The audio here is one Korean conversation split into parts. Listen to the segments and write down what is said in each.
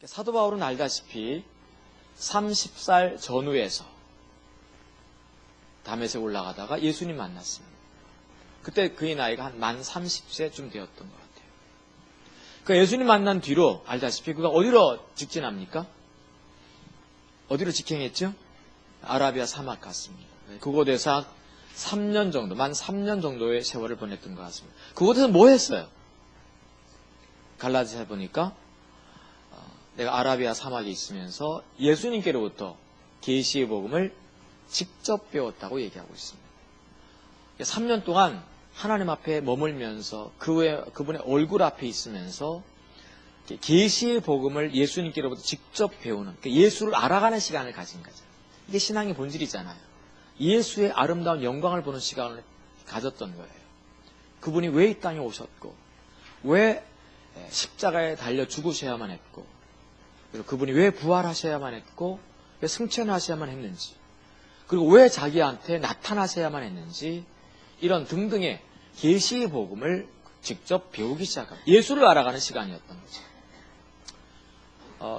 사도 바울은 알다시피 30살 전후에서 다메섹 올라가다가 예수님 만났습니다. 그때 그의 나이가 한 만 30세쯤 되었던 것 같아요. 그 예수님 만난 뒤로 알다시피 그가 어디로 직진합니까? 어디로 직행했죠? 아라비아 사막 갔습니다. 그곳에서 3년 정도, 만 3년 정도의 세월을 보냈던 것 같습니다. 그곳에서 뭐 했어요? 갈라디아서 보니까 내가 아라비아 사막에 있으면서 예수님께로부터 계시의 복음을 직접 배웠다고 얘기하고 있습니다. 3년 동안 하나님 앞에 머물면서 그분의 얼굴 앞에 있으면서 계시의 복음을 예수님께로부터 직접 배우는, 예수를 알아가는 시간을 가진 거죠. 이게 신앙의 본질이잖아요. 예수의 아름다운 영광을 보는 시간을 가졌던 거예요. 그분이 왜 이 땅에 오셨고, 왜 십자가에 달려 죽으셔야만 했고, 그리고 그분이 왜 부활하셔야만 했고, 왜 승천하셔야만 했는지, 그리고 왜 자기한테 나타나셔야만 했는지, 이런 등등의 계시의 복음을 직접 배우기 시작합니다. 예수를 알아가는 시간이었던 거죠.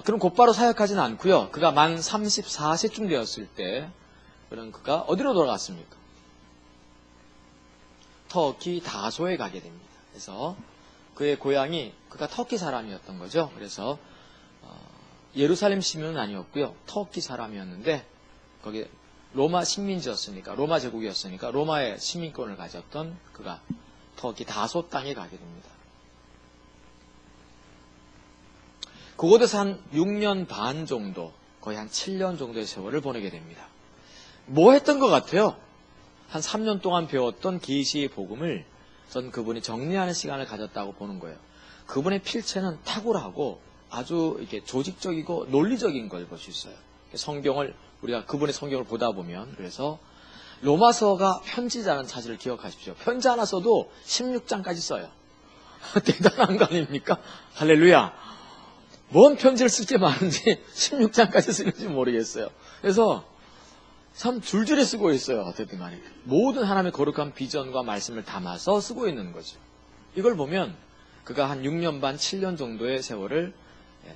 그럼 곧바로 사역하지는 않고요. 그가 만 34세쯤 되었을 때 그런 그가 어디로 돌아갔습니까? 터키 다소에 가게 됩니다. 그래서 그의 고향이 그가 터키 사람이었던 거죠. 그래서 예루살렘 시민은 아니었고요. 터키 사람이었는데 거기 로마 식민지였으니까, 로마 제국이었으니까 로마의 시민권을 가졌던 그가 터키 다소 땅에 가게 됩니다. 그곳에서 한 6년 반 정도, 거의 한 7년 정도의 세월을 보내게 됩니다. 뭐 했던 것 같아요? 한 3년 동안 배웠던 계시의 복음을 전 그분이 정리하는 시간을 가졌다고 보는 거예요. 그분의 필체는 탁월하고 아주 이렇게 조직적이고 논리적인 걸 볼 수 있어요. 성경을, 우리가 그분의 성경을 보다 보면, 그래서 로마서가 편지자는 사실을 기억하십시오. 편지 하나 써도 16장까지 써요. 대단한 거 아닙니까? 할렐루야. 뭔 편지를 쓸 게 많은지 16장까지 쓰는지 모르겠어요. 그래서 참 줄줄이 쓰고 있어요. 어쨌든 간에 모든 하나님의 거룩한 비전과 말씀을 담아서 쓰고 있는 거죠. 이걸 보면 그가 한 6년 반 7년 정도의 세월을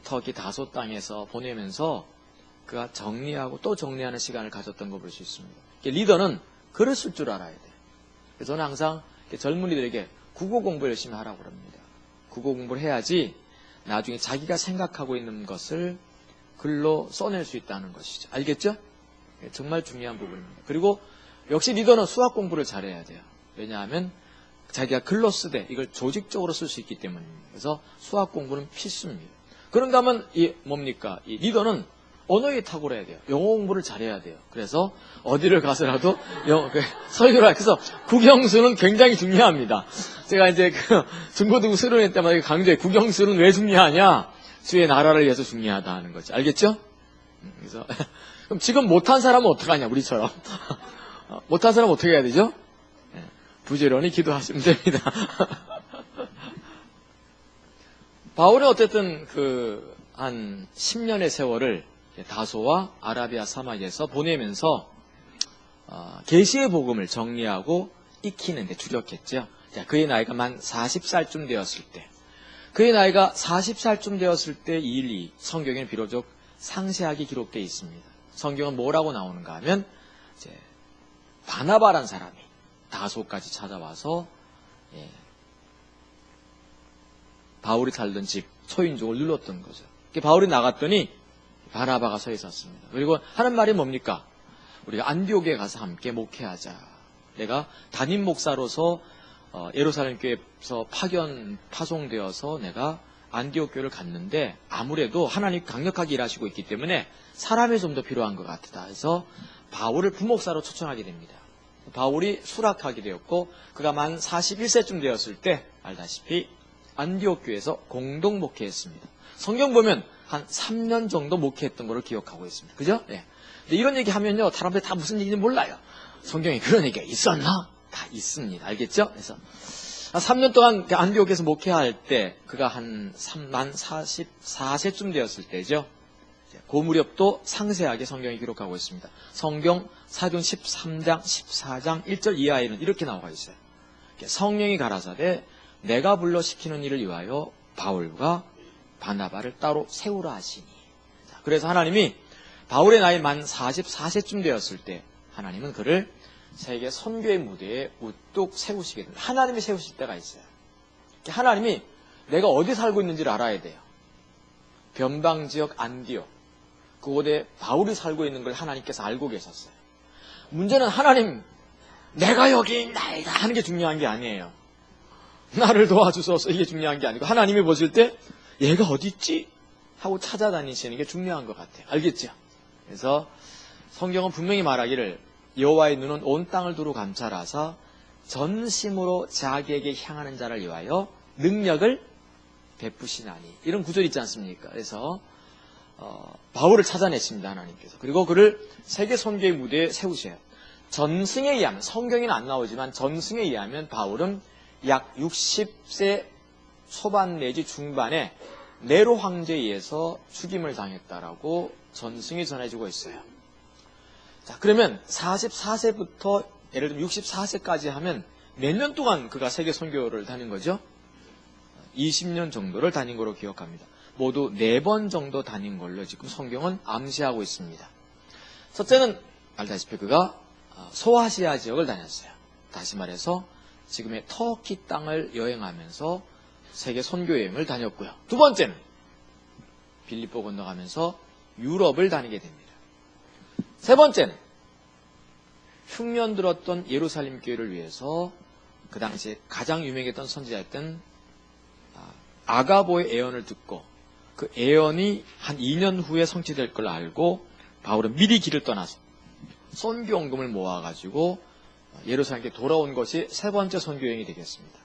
터키 다소 땅에서 보내면서 그가 정리하고 또 정리하는 시간을 가졌던 거 볼 수 있습니다. 리더는 글을 쓸 줄 알아야 돼요. 그래서 저는 항상 젊은이들에게 국어 공부 열심히 하라고 그럽니다. 국어 공부를 해야지 나중에 자기가 생각하고 있는 것을 글로 써낼 수 있다는 것이죠. 알겠죠? 정말 중요한 부분입니다. 그리고 역시 리더는 수학 공부를 잘해야 돼요. 왜냐하면 자기가 글로 쓰되 이걸 조직적으로 쓸 수 있기 때문입니다. 그래서 수학 공부는 필수입니다. 그런가 하면 이 리더는 언어에 탁월해야 돼요. 영어 공부를 잘해야 돼요. 그래서 어디를 가서라도 설교를 해서 국영수는 굉장히 중요합니다. 제가 이제 중고등부 수련회 때마다 강조해, 국영수는 왜 중요하냐? 주의 나라를 위해서 중요하다는 거죠. 알겠죠? 그래서 그럼 지금 못한 사람은 어떡하냐? 우리처럼 못한 사람은 어떻게 해야 되죠? 부지런히 기도하시면 됩니다. 바울은 어쨌든 한 10년의 세월을 다소와 아라비아 사막에서 보내면서 계시의 복음을 정리하고 익히는 데 주력했죠. 그의 나이가 만 40살쯤 되었을 때, 그의 나이가 40살쯤 되었을 때 이 일이 성경에는 비로소 상세하게 기록되어 있습니다. 성경은 뭐라고 나오는가 하면 바나바란 사람이 다소까지 찾아와서 바울이 살던 집 초인종을 눌렀던 거죠. 바울이 나갔더니 바나바가 서 있었습니다. 그리고 하는 말이 뭡니까? 우리가 안디옥에 가서 함께 목회하자. 내가 담임 목사로서 예루살렘 교회에서 파송되어서 내가 안디옥 교회를 갔는데 아무래도 하나님 강력하게 일하시고 있기 때문에 사람이 좀 더 필요한 것 같다. 해서 바울을 부목사로 초청하게 됩니다. 바울이 수락하게 되었고 그가 만 41세쯤 되었을 때 알다시피 안디옥 교회에서 공동 목회했습니다. 성경 보면 한 3년 정도 목회했던 것을 기억하고 있습니다. 그죠? 네. 근데 이런 얘기 하면요, 사람들이 다 무슨 얘기인지 몰라요. 성경에 그런 얘기가 있었나? 다 있습니다. 알겠죠? 그래서 3년 동안 안디옥에서 목회할 때 그가 한 만 44세쯤 되었을 때죠. 그 무렵도 상세하게 성경이 기록하고 있습니다. 성경 사도행 13장, 14장 1절 이하에는 이렇게 나와 있어요. 성령이 가라사대 내가 불러 시키는 일을 위하여 바울과 바나바를 따로 세우라 하시니. 자, 그래서 하나님이 바울의 나이 만 44세쯤 되었을 때 하나님은 그를 세계 선교의 무대에 우뚝 세우시게 됩니다. 하나님이 세우실 때가 있어요. 하나님이 내가 어디 살고 있는지를 알아야 돼요. 변방지역 안디옥, 그곳에 바울이 살고 있는 걸 하나님께서 알고 계셨어요. 문제는 하나님, 내가 여기 있나이다 하는 게 중요한 게 아니에요. 나를 도와주소서 이게 중요한 게 아니고 하나님이 보실 때 얘가 어디 있지? 하고 찾아다니시는 게 중요한 것 같아요. 알겠죠? 그래서 성경은 분명히 말하기를 여호와의 눈은 온 땅을 두루 감찰하사 전심으로 자기에게 향하는 자를 위하여 능력을 베푸시나니. 이런 구절이 있지 않습니까? 그래서 바울을 찾아내십니다. 하나님께서. 그리고 그를 세계 선교의 무대에 세우셔요. 전승에 의하면, 성경에는 안 나오지만 전승에 의하면 바울은 약 60세 초반 내지 중반에 네로 황제에 의해서 죽임을 당했다라고 전승이 전해지고 있어요. 자, 그러면 44세부터 예를 들면 64세까지 하면 몇 년 동안 그가 세계 선교를 다닌 거죠? 20년 정도를 다닌 걸로 기억합니다. 모두 4번 정도 다닌 걸로 지금 성경은 암시하고 있습니다. 첫째는 알다시피 그가 소아시아 지역을 다녔어요. 다시 말해서 지금의 터키 땅을 여행하면서 세계 선교 여행을 다녔고요. 두 번째는 빌립보 건너가면서 유럽을 다니게 됩니다. 세 번째는 흉년 들었던 예루살렘 교회를 위해서 그 당시에 가장 유명했던 선지자였던 아가보의 예언을 듣고 그 예언이 한 2년 후에 성취될 걸 알고 바울은 미리 길을 떠나서 선교원금을 모아가지고 예루살렘에 돌아온 것이 세 번째 선교여행이 되겠습니다.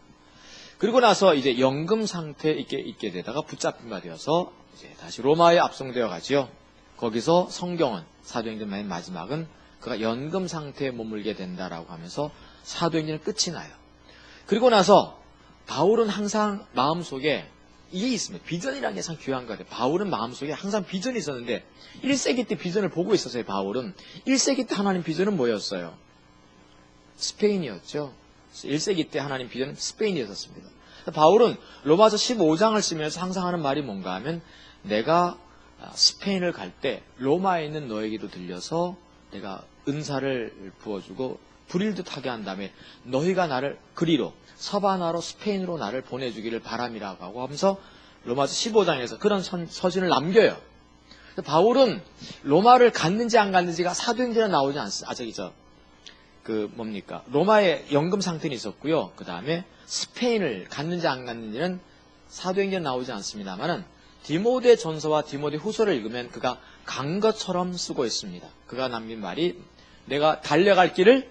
그리고 나서 이제 연금 상태에 있게 되다가 붙잡힌 바 되어서 이제 다시 로마에 압송되어 가지요. 거기서 성경은 사도행전 맨 마지막은 그가 연금 상태에 머물게 된다라고 하면서 사도행전의 끝이 나요. 그리고 나서 바울은 항상 마음속에 이게 있습니다. 비전이라는 게 참 귀한 것 같아요. 바울은 마음속에 항상 비전이 있었는데 1세기 때 비전을 보고 있었어요. 바울은 1세기 때 하나님 비전은 뭐였어요? 스페인이었죠. 1세기 때 하나님 비전은 스페인이었습니다. 바울은 로마서 15장을 쓰면서 항상 하는 말이 뭔가 하면 내가 스페인을 갈 때 로마에 있는 너에게도 들려서 내가 은사를 부어주고 불일도 타게 한 다음에 너희가 나를 그리로 서바나로 스페인으로 나를 보내주기를 바람이라고 하면서 로마서 15장에서 그런 서신을 남겨요. 바울은 로마를 갔는지 안 갔는지가 사도행전에 나오지 않습니다. 로마의 연금 상태는 있었고요. 그 다음에 스페인을 갔는지 안 갔는지는 사도행전에 나오지 않습니다만은 디모데 전서와 디모데 후서를 읽으면 그가 간 것처럼 쓰고 있습니다. 그가 남긴 말이 내가 달려갈 길을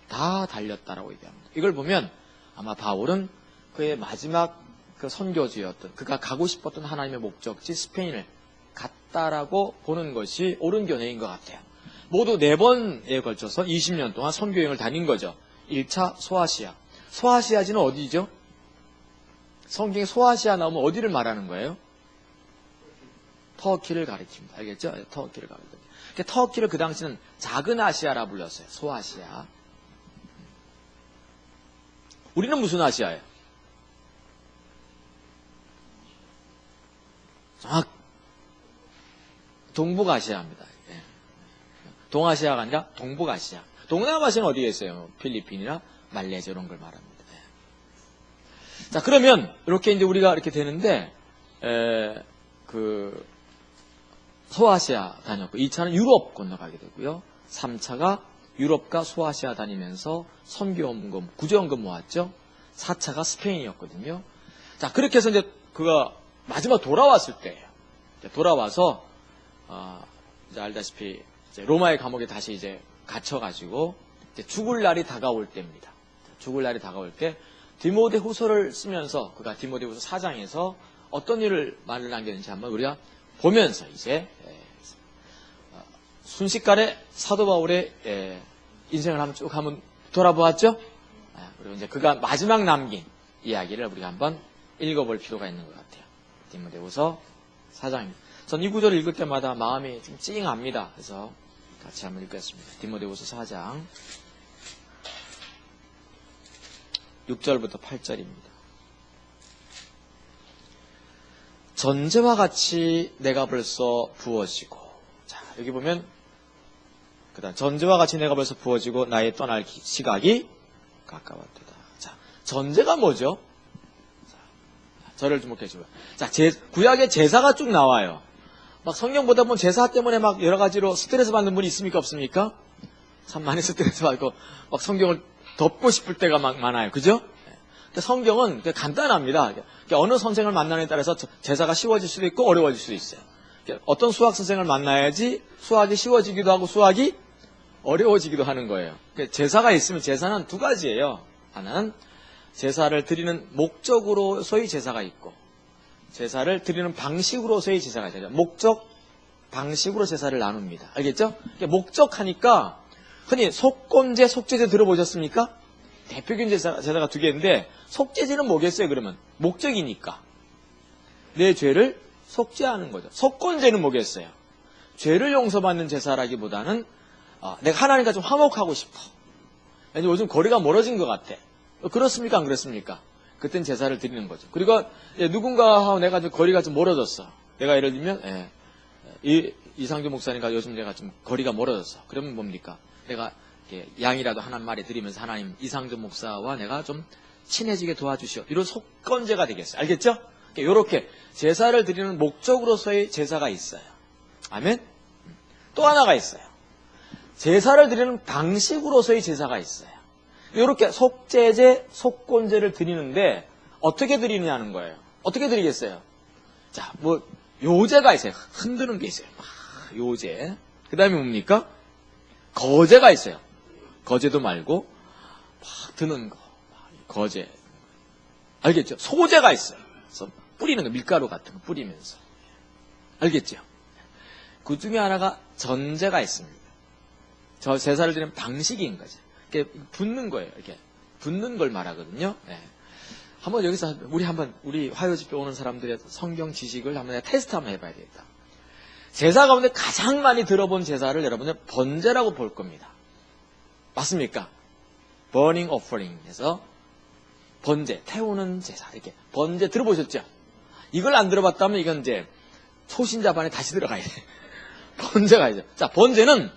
다 달렸다라고 얘기합니다. 이걸 보면 아마 바울은 그의 마지막 그 선교지였던 그가 가고 싶었던 하나님의 목적지 스페인을 갔다라고 보는 것이 옳은 견해인 것 같아요. 모두 4번에 걸쳐서 20년 동안 선교여행을 다닌 거죠. 1차 소아시아. 소아시아지는 어디죠? 성경에 소아시아 나오면 어디를 말하는 거예요? 터키를 가리킵니다. 알겠죠? 터키를 가리킵니다. 터키를 그 당시는 작은 아시아라 불렀어요. 소아시아. 우리는 무슨 아시아예요? 동북아시아입니다. 동아시아가 아니라 동북아시아. 동남아시아는 어디에 있어요? 필리핀이나 말레이시아 이런 걸 말합니다. 자, 그러면 이렇게 이제 우리가 이렇게 되는데 소아시아 다녔고 2차는 유럽 건너가게 되고요. 3차가 유럽과 소아시아 다니면서 선교원금, 구제원금 모았죠. 4차가 스페인이었거든요. 자, 그렇게 해서 이제 그가 마지막 돌아왔을 때예요. 돌아와서 이제 알다시피 이제 로마의 감옥에 다시 이제 갇혀가지고 이제 죽을 날이 다가올 때입니다. 죽을 날이 다가올 때 디모데 후서를 쓰면서 그가 디모데 후서 4장에서 어떤 일을 말을 남겼는지 한번 우리가 보면서 이제 순식간에 사도 바울의 인생을 한번 돌아보았죠. 그리고 이제 그가 마지막 남긴 이야기를 우리가 한번 읽어볼 필요가 있는 것 같아요. 디모데후서 4장입니다. 전 이 구절을 읽을 때마다 마음이 좀 찡합니다. 그래서 같이 한번 읽겠습니다. 디모데후서 4장 6절부터 8절입니다. 전제와 같이 내가 벌써 부어지고. 자, 여기 보면, 그다음 전제와 같이 내가 벌써 부어지고 나의 떠날 시각이 가까웠도다. 자, 전제가 뭐죠? 자, 저를 주목해 주세요. 자, 구약에 제사가 쭉 나와요. 막 성경 보다 보면 제사 때문에 막 여러 가지로 스트레스 받는 분이 있습니까? 없습니까? 참 많이 스트레스 받고 막 성경을 덮고 싶을 때가 막 많아요. 그죠? 성경은 간단합니다. 어느 선생을 만나느냐에 따라서 제사가 쉬워질 수도 있고 어려워질 수도 있어요. 어떤 수학 선생을 만나야지 수학이 쉬워지기도 하고 수학이 어려워지기도 하는 거예요. 제사가 있으면 제사는 두 가지예요. 하나는 제사를 드리는 목적으로서의 제사가 있고 제사를 드리는 방식으로서의 제사가 있어요. 목적, 방식으로 제사를 나눕니다. 알겠죠? 목적하니까 흔히 속건제, 속죄제 들어보셨습니까? 대표적인 제사가 두 개인데 속죄제는 뭐겠어요? 그러면 목적이니까 내 죄를 속죄하는 거죠. 속건제는 뭐겠어요? 죄를 용서받는 제사라기보다는 내가 하나님과 좀 화목하고 싶어. 요즘 거리가 멀어진 것 같아. 그렇습니까? 안 그렇습니까? 그땐 제사를 드리는 거죠. 그리고 누군가하고 내가 좀 거리가 좀 멀어졌어. 내가 예를 들면 이상주 목사님과 요즘 내가 좀 거리가 멀어졌어. 그러면 뭡니까? 내가 양이라도 한 마리 드리면서 하나님 이상주 목사와 내가 좀 친해지게 도와주시오. 이런 속건제가 되겠어요. 알겠죠? 이렇게 제사를 드리는 목적으로서의 제사가 있어요. 아멘? 또 하나가 있어요. 제사를 드리는 방식으로서의 제사가 있어요. 이렇게 속죄제, 속건제를 드리는데 어떻게 드리느냐는 거예요. 어떻게 드리겠어요? 자, 요제가 있어요. 흔드는 게 있어요. 요제. 그 다음에 뭡니까? 거제가 있어요. 거제도 말고 막 드는 거. 거제. 알겠죠? 소제가 있어요. 그래서 뿌리는 거, 밀가루 같은 거 뿌리면서. 알겠죠? 그 중에 하나가 전제가 있습니다. 저 제사를 드리는 방식인 거죠. 이렇게 붓는 거예요. 이렇게 붓는 걸 말하거든요. 네. 한번 여기서 우리 화요집회 오는 사람들의 성경 지식을 한번 테스트 한번 해봐야 되겠다. 제사 가운데 가장 많이 들어본 제사를 여러분은 번제라고 볼 겁니다. 맞습니까? burning offering 해서 번제, 태우는 제사. 이렇게 번제 들어보셨죠? 이걸 안 들어봤다면 이건 이제 초신자 반에 다시 들어가야 돼. 번제가 이제. 자, 번제는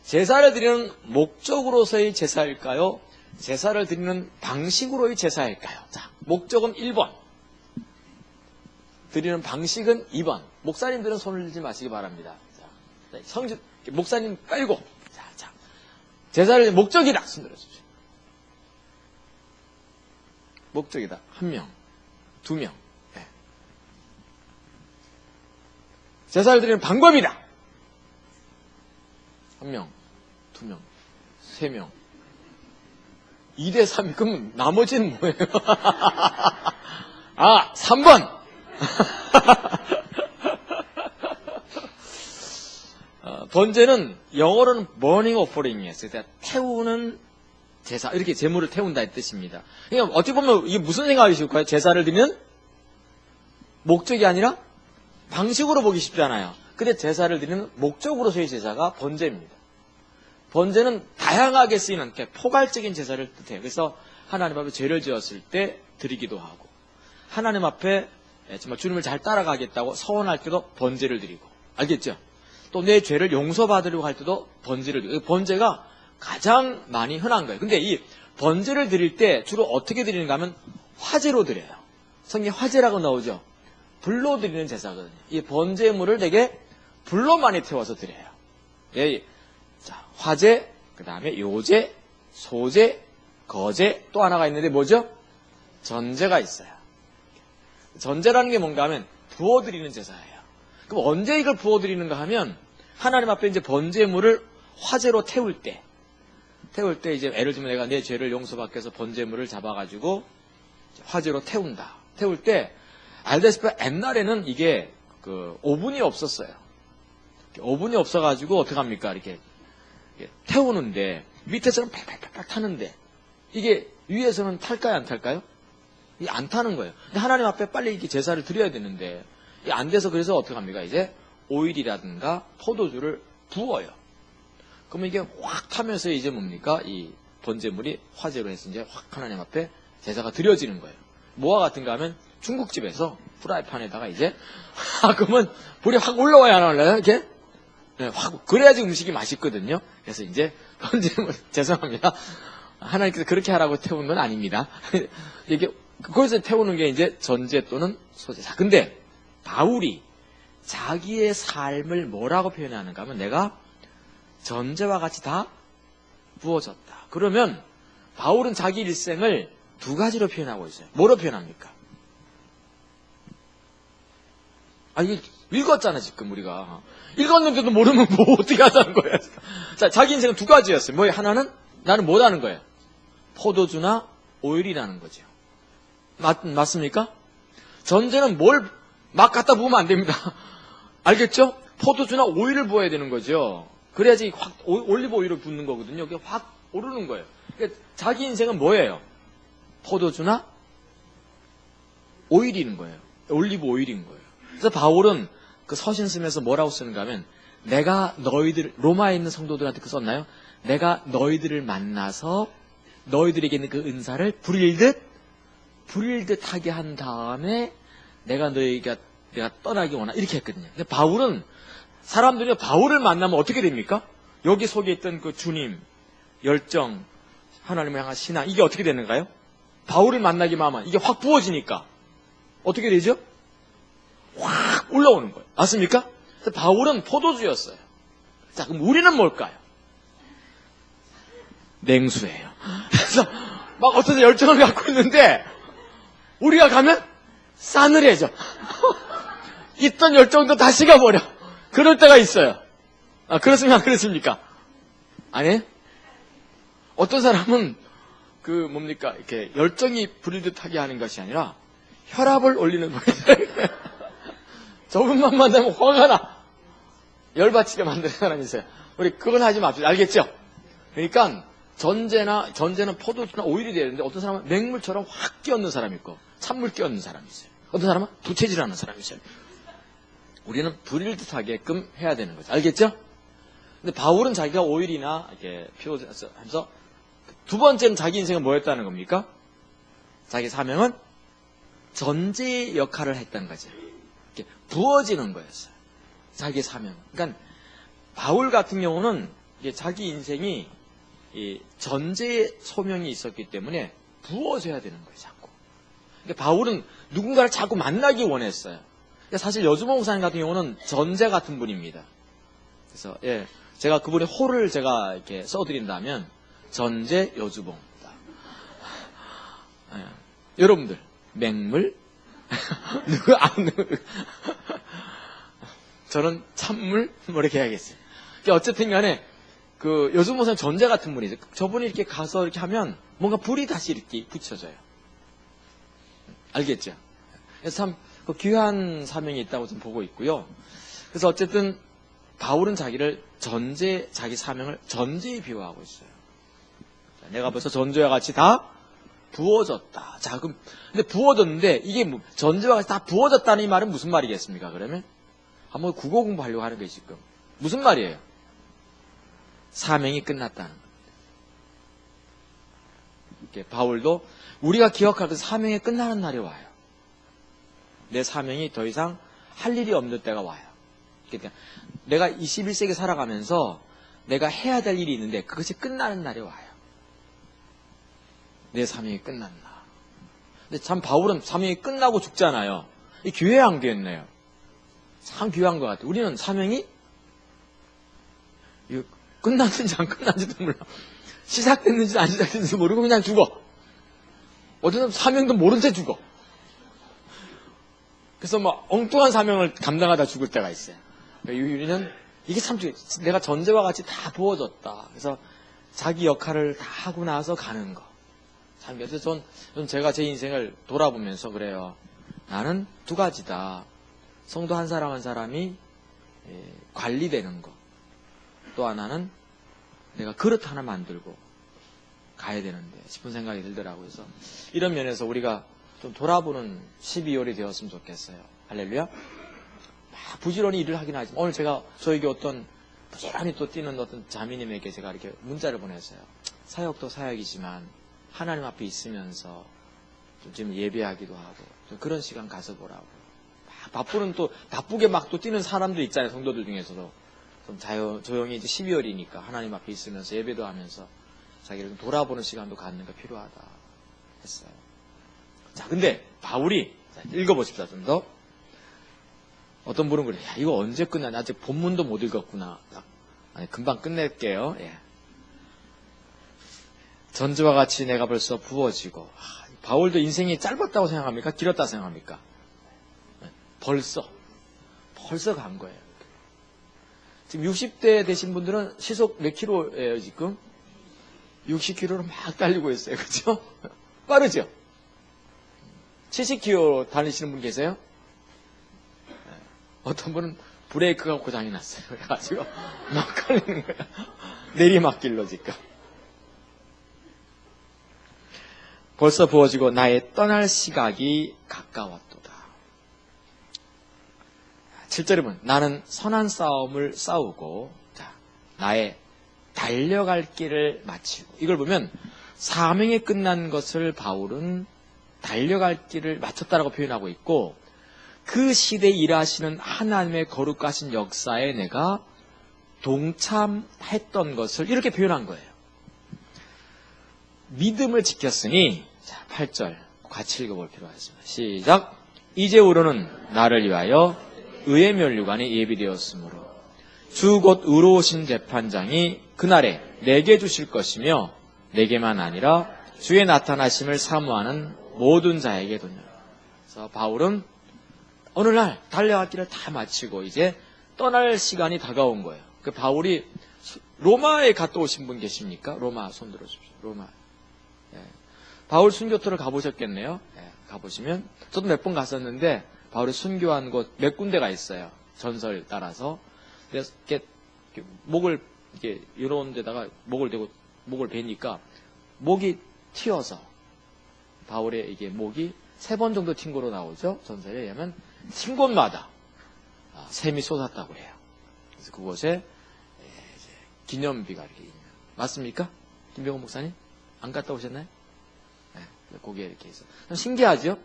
제사를 드리는 목적으로서의 제사일까요? 제사를 드리는 방식으로의 제사일까요? 자, 목적은 1번. 드리는 방식은 2번. 목사님들은 손을 들지 마시기 바랍니다. 자, 목사님 깔고. 자. 제사를 목적이다. 손 들어주십시오. 목적이다. 1명, 2명. 네. 제사를 드리는 방법이다. 1명, 2명, 3명. 2대 3이 그럼 나머지는 뭐예요? 3번. 번제는 영어로는 burning offering이에요. 그러니까 태우는 제사, 이렇게 제물을 태운다 이 뜻입니다. 그러니까 어떻게 보면 이게 무슨 생각이실까요? 제사를 드리는 목적이 아니라 방식으로 보기 쉽잖아요. 근데 제사를 드리는 목적으로서의 제사가 번제입니다. 번제는 다양하게 쓰이는 이렇게 포괄적인 제사를 뜻해요. 그래서 하나님 앞에 죄를 지었을 때 드리기도 하고 하나님 앞에 정말 주님을 잘 따라가겠다고 서원할 때도 번제를 드리고 알겠죠? 또 내 죄를 용서받으려고 할 때도 번제를 드리고 번제가 가장 많이 흔한 거예요. 근데 이 번제를 드릴 때 주로 어떻게 드리는가 하면 화제로 드려요. 성경에 화제라고 나오죠. 불로 드리는 제사거든요. 이 번제물을 되게 불로 많이 태워서 드려요. 예. 자, 화제, 그 다음에 요제, 소제, 거제, 또 하나가 있는데 뭐죠? 전제가 있어요. 전제라는 게 뭔가 하면 부어드리는 제사예요. 그럼 언제 이걸 부어드리는가 하면 하나님 앞에 이제 번제물을 화제로 태울 때 이제 예를 들면 내가 내 죄를 용서받기 위해서 번제물을 잡아가지고 화제로 태운다. 태울 때 알다시피 옛날에는 이게 오븐이 없었어요. 오븐이 없어가지고 어떡합니까? 이렇게 태우는데 밑에서는 팔팔팔 타는데 이게 위에서는 탈까요? 안 탈까요? 이게 안 타는 거예요. 근데 하나님 앞에 빨리 이렇게 제사를 드려야 되는데 이게 안 돼서 그래서 어떡합니까? 이제 오일이라든가 포도주를 부어요. 그러면 이게 확 타면서 이제 뭡니까? 이 번제물이 화제로 해서 이제 확 하나님 앞에 제사가 드려지는 거예요. 뭐와 같은가 하면 중국집에서 프라이팬에다가 이제 그러면 불이 확 올라와야 안 올라요? 이렇게? 네, 확 그래야지 음식이 맛있거든요. 그래서 이제 언제 죄송합니다. 하나님께서 그렇게 하라고 태우는 건 아닙니다. 이게 거기서 태우는 게 이제 전제 또는 소제. 자, 근데 바울이 자기의 삶을 뭐라고 표현하는가 하면 내가 전제와 같이 다 부어졌다. 그러면 바울은 자기 일생을 두 가지로 표현하고 있어요. 뭐로 표현합니까? 이게 읽었잖아, 지금 우리가. 읽었는데도 모르면 뭐 어떻게 하자는 거예요. 자, 자기 인생은 두 가지였어요. 뭐예요? 하나는 나는 뭐라는 거예요? 포도주나 오일이라는 거죠. 맞습니까? 전제는 뭘 막 갖다 부으면 안 됩니다. 알겠죠? 포도주나 오일을 부어야 되는 거죠. 그래야지 확 올리브 오일을 붓는 거거든요. 그게 확 오르는 거예요. 그러니까 자기 인생은 뭐예요? 포도주나 오일인 거예요. 올리브 오일인 거예요. 그래서 바울은 그 서신 쓰면서 뭐라고 쓰는가 하면 내가 너희들 로마에 있는 성도들한테 썼나요? 내가 너희들을 만나서 너희들에게 있는 그 은사를 부릴 듯 하게 한 다음에 내가 떠나기 원하 이렇게 했거든요. 근데 바울은 사람들이 바울을 만나면 어떻게 됩니까? 여기 속에 있던 그 주님 열정, 하나님을 향한 신앙 이게 어떻게 되는가요? 바울을 만나기만 하면 이게 확 부어지니까 어떻게 되죠? 확 올라오는 거예요. 맞습니까? 그래서 바울은 포도주였어요. 자, 그럼 우리는 뭘까요? 냉수예요. 그래서 막 어떤 열정을 갖고 있는데 우리가 가면 싸늘해져. 있던 열정도 다 식어버려. 그럴 때가 있어요. 그렇습니까? 안 그렇습니까? 아니? 어떤 사람은 이렇게 열정이 부릴 듯하게 하는 것이 아니라 혈압을 올리는 거예요. 조금만 만나면 화가 나. 열받치게 만드는 사람이 있어요. 우리 그건 하지 맙시다. 알겠죠? 그러니까 전제는 포도주나 오일이 되는데 어떤 사람은 맹물처럼 확 끼얹는 사람이 있고 찬물 끼얹는 사람이 있어요. 어떤 사람은 부채질하는 사람이 있어요. 우리는 부릴 듯하게끔 해야 되는 거죠. 알겠죠? 근데 바울은 자기가 오일이나 이렇게 피워서 두 번째는 자기 인생은 뭐였다는 겁니까? 자기 사명은 전제 역할을 했다는 거죠. 이렇게 부어지는 거였어요. 자기 사명. 그러니까 바울 같은 경우는 자기 인생이 전제 소명이 있었기 때문에 부어져야 되는 거예요. 자꾸. 그러니까 바울은 누군가를 자꾸 만나기 원했어요. 그러니까 사실 여주봉 목사님 같은 경우는 전제 같은 분입니다. 그래서 제가 그분의 호를 제가 이렇게 써드린다면 전제 여주봉. 여러분들 맹물 저는 찬물 뭐 이렇게 해야겠어요. 어쨌든 간에 그 여주봉 목사님 전제 같은 분이죠. 저분이 이렇게 가서 이렇게 하면 뭔가 불이 다시 이렇게 붙여져요. 알겠죠? 그래서 참 귀한 사명이 있다고 좀 보고 있고요. 그래서 어쨌든 바울은 자기 사명을 전제에 비유하고 있어요. 내가 벌써 전제와 같이 다 부어졌다. 자, 그럼 근데 부어졌는데 이게 전제와 같이 다 부어졌다는 이 말은 무슨 말이겠습니까? 그러면 한번 국어 공부하려고 하는 거예요, 지금. 무슨 말이에요? 사명이 끝났다는 겁니다. 이렇게 바울도 우리가 기억하던 사명이 끝나는 날이 와요. 내 사명이 더 이상 할 일이 없는 때가 와요. 그러니까 내가 21세기 살아가면서 내가 해야 될 일이 있는데 그것이 끝나는 날이 와요. 내 사명이 끝났나. 근데 참 바울은 사명이 끝나고 죽잖아요. 이 교회 안 교회였네요. 참 귀한 것 같아요. 우리는 사명이 끝났는지 안 끝났는지도 몰라. 시작됐는지 안 시작됐는지 모르고 그냥 죽어. 어떤 사람 사명도 모른 채 죽어. 그래서 막 엉뚱한 사명을 감당하다 죽을 때가 있어요. 우리는 이게 참 내가 전제와 같이 다 부어졌다. 그래서 자기 역할을 다 하고 나서 가는 거. 참 그래서 전 제가 제 인생을 돌아보면서 그래요. 나는 두 가지다. 성도 한 사람 한 사람이 관리되는 거. 또 하나는 내가 그릇 하나 만들고 가야 되는데 싶은 생각이 들더라고요. 그래서 이런 면에서 우리가 좀 돌아보는 12월이 되었으면 좋겠어요. 할렐루야. 부지런히 일을 하긴 하지만 오늘 제가 저에게 어떤 부지런히 또 뛰는 어떤 자매님에게 제가 이렇게 문자를 보냈어요. 사역도 사역이지만 하나님 앞에 있으면서 좀 지금 예배하기도 하고 좀 그런 시간 가져보라고. 막 바쁘는 또 바쁘게 막 또 뛰는 사람도 있잖아요. 성도들 중에서도 좀 조용히 이제 12월이니까 하나님 앞에 있으면서 예배도 하면서 자기를 좀 돌아보는 시간도 갖는 게 필요하다 했어요. 자, 근데 바울이 읽어보십시오. 좀 더. 어떤 분은 그래. 야, 이거 언제 끝나냐? 아직 본문도 못 읽었구나. 아니, 금방 끝낼게요. 예. 전주와 같이 내가 벌써 부어지고. 바울도 인생이 짧았다고 생각합니까? 길었다고 생각합니까? 벌써 간 거예요. 지금 60대 되신 분들은 시속 몇 킬로예요, 지금? 60km로 막 달리고 있어요. 그렇죠? 빠르죠? 70km 달리시는 분 계세요? 어떤 분은 브레이크가 고장이 났어요. 그래가지고 막 걸리는 거야. 내리막길로 지금. 벌써 부어지고 나의 떠날 시각이 가까웠도다. 7절에 보면 나는 선한 싸움을 싸우고 나의 달려갈 길을 마치고. 이걸 보면 사명이 끝난 것을 바울은 달려갈 길을 마쳤다라고 표현하고 있고, 그 시대에 일하시는 하나님의 거룩하신 역사에 내가 동참했던 것을 이렇게 표현한 거예요. 믿음을 지켰으니, 자, 8절 같이 읽어볼 필요가 있습니다. 시작. 이제후로는 나를 위하여 의의 면류관이 예비되었으므로 주 곧 의로우신 재판장이 그날에 내게 주실 것이며 내게만 아니라 주의 나타나심을 사모하는 모든 자에게 도냐. 그래서 바울은 오늘날 달려갈 길을 다 마치고 이제 떠날 시간이 다가온 거예요. 그 바울이 로마에 갔다 오신 분 계십니까? 로마 손 들어주십시오. 로마. 예. 바울 순교토를 가보셨겠네요. 예. 가보시면 저도 몇 번 갔었는데 바울이 순교한 곳 몇 군데가 있어요. 전설 따라서. 그래서 이렇게 목을 이렇게 이런 데다가 목을 대고 목을 베니까 목이 튀어서 바울의 이게 목이 3번 정도 튄 거로 나오죠. 전설에 의하면 튄 곳마다 샘이 솟았다고 해요. 그래서 그곳에 기념비가 이렇게 있는. 맞습니까? 김병호 목사님? 안 갔다 오셨나요? 네, 거기에 이렇게 있어. 신기하죠?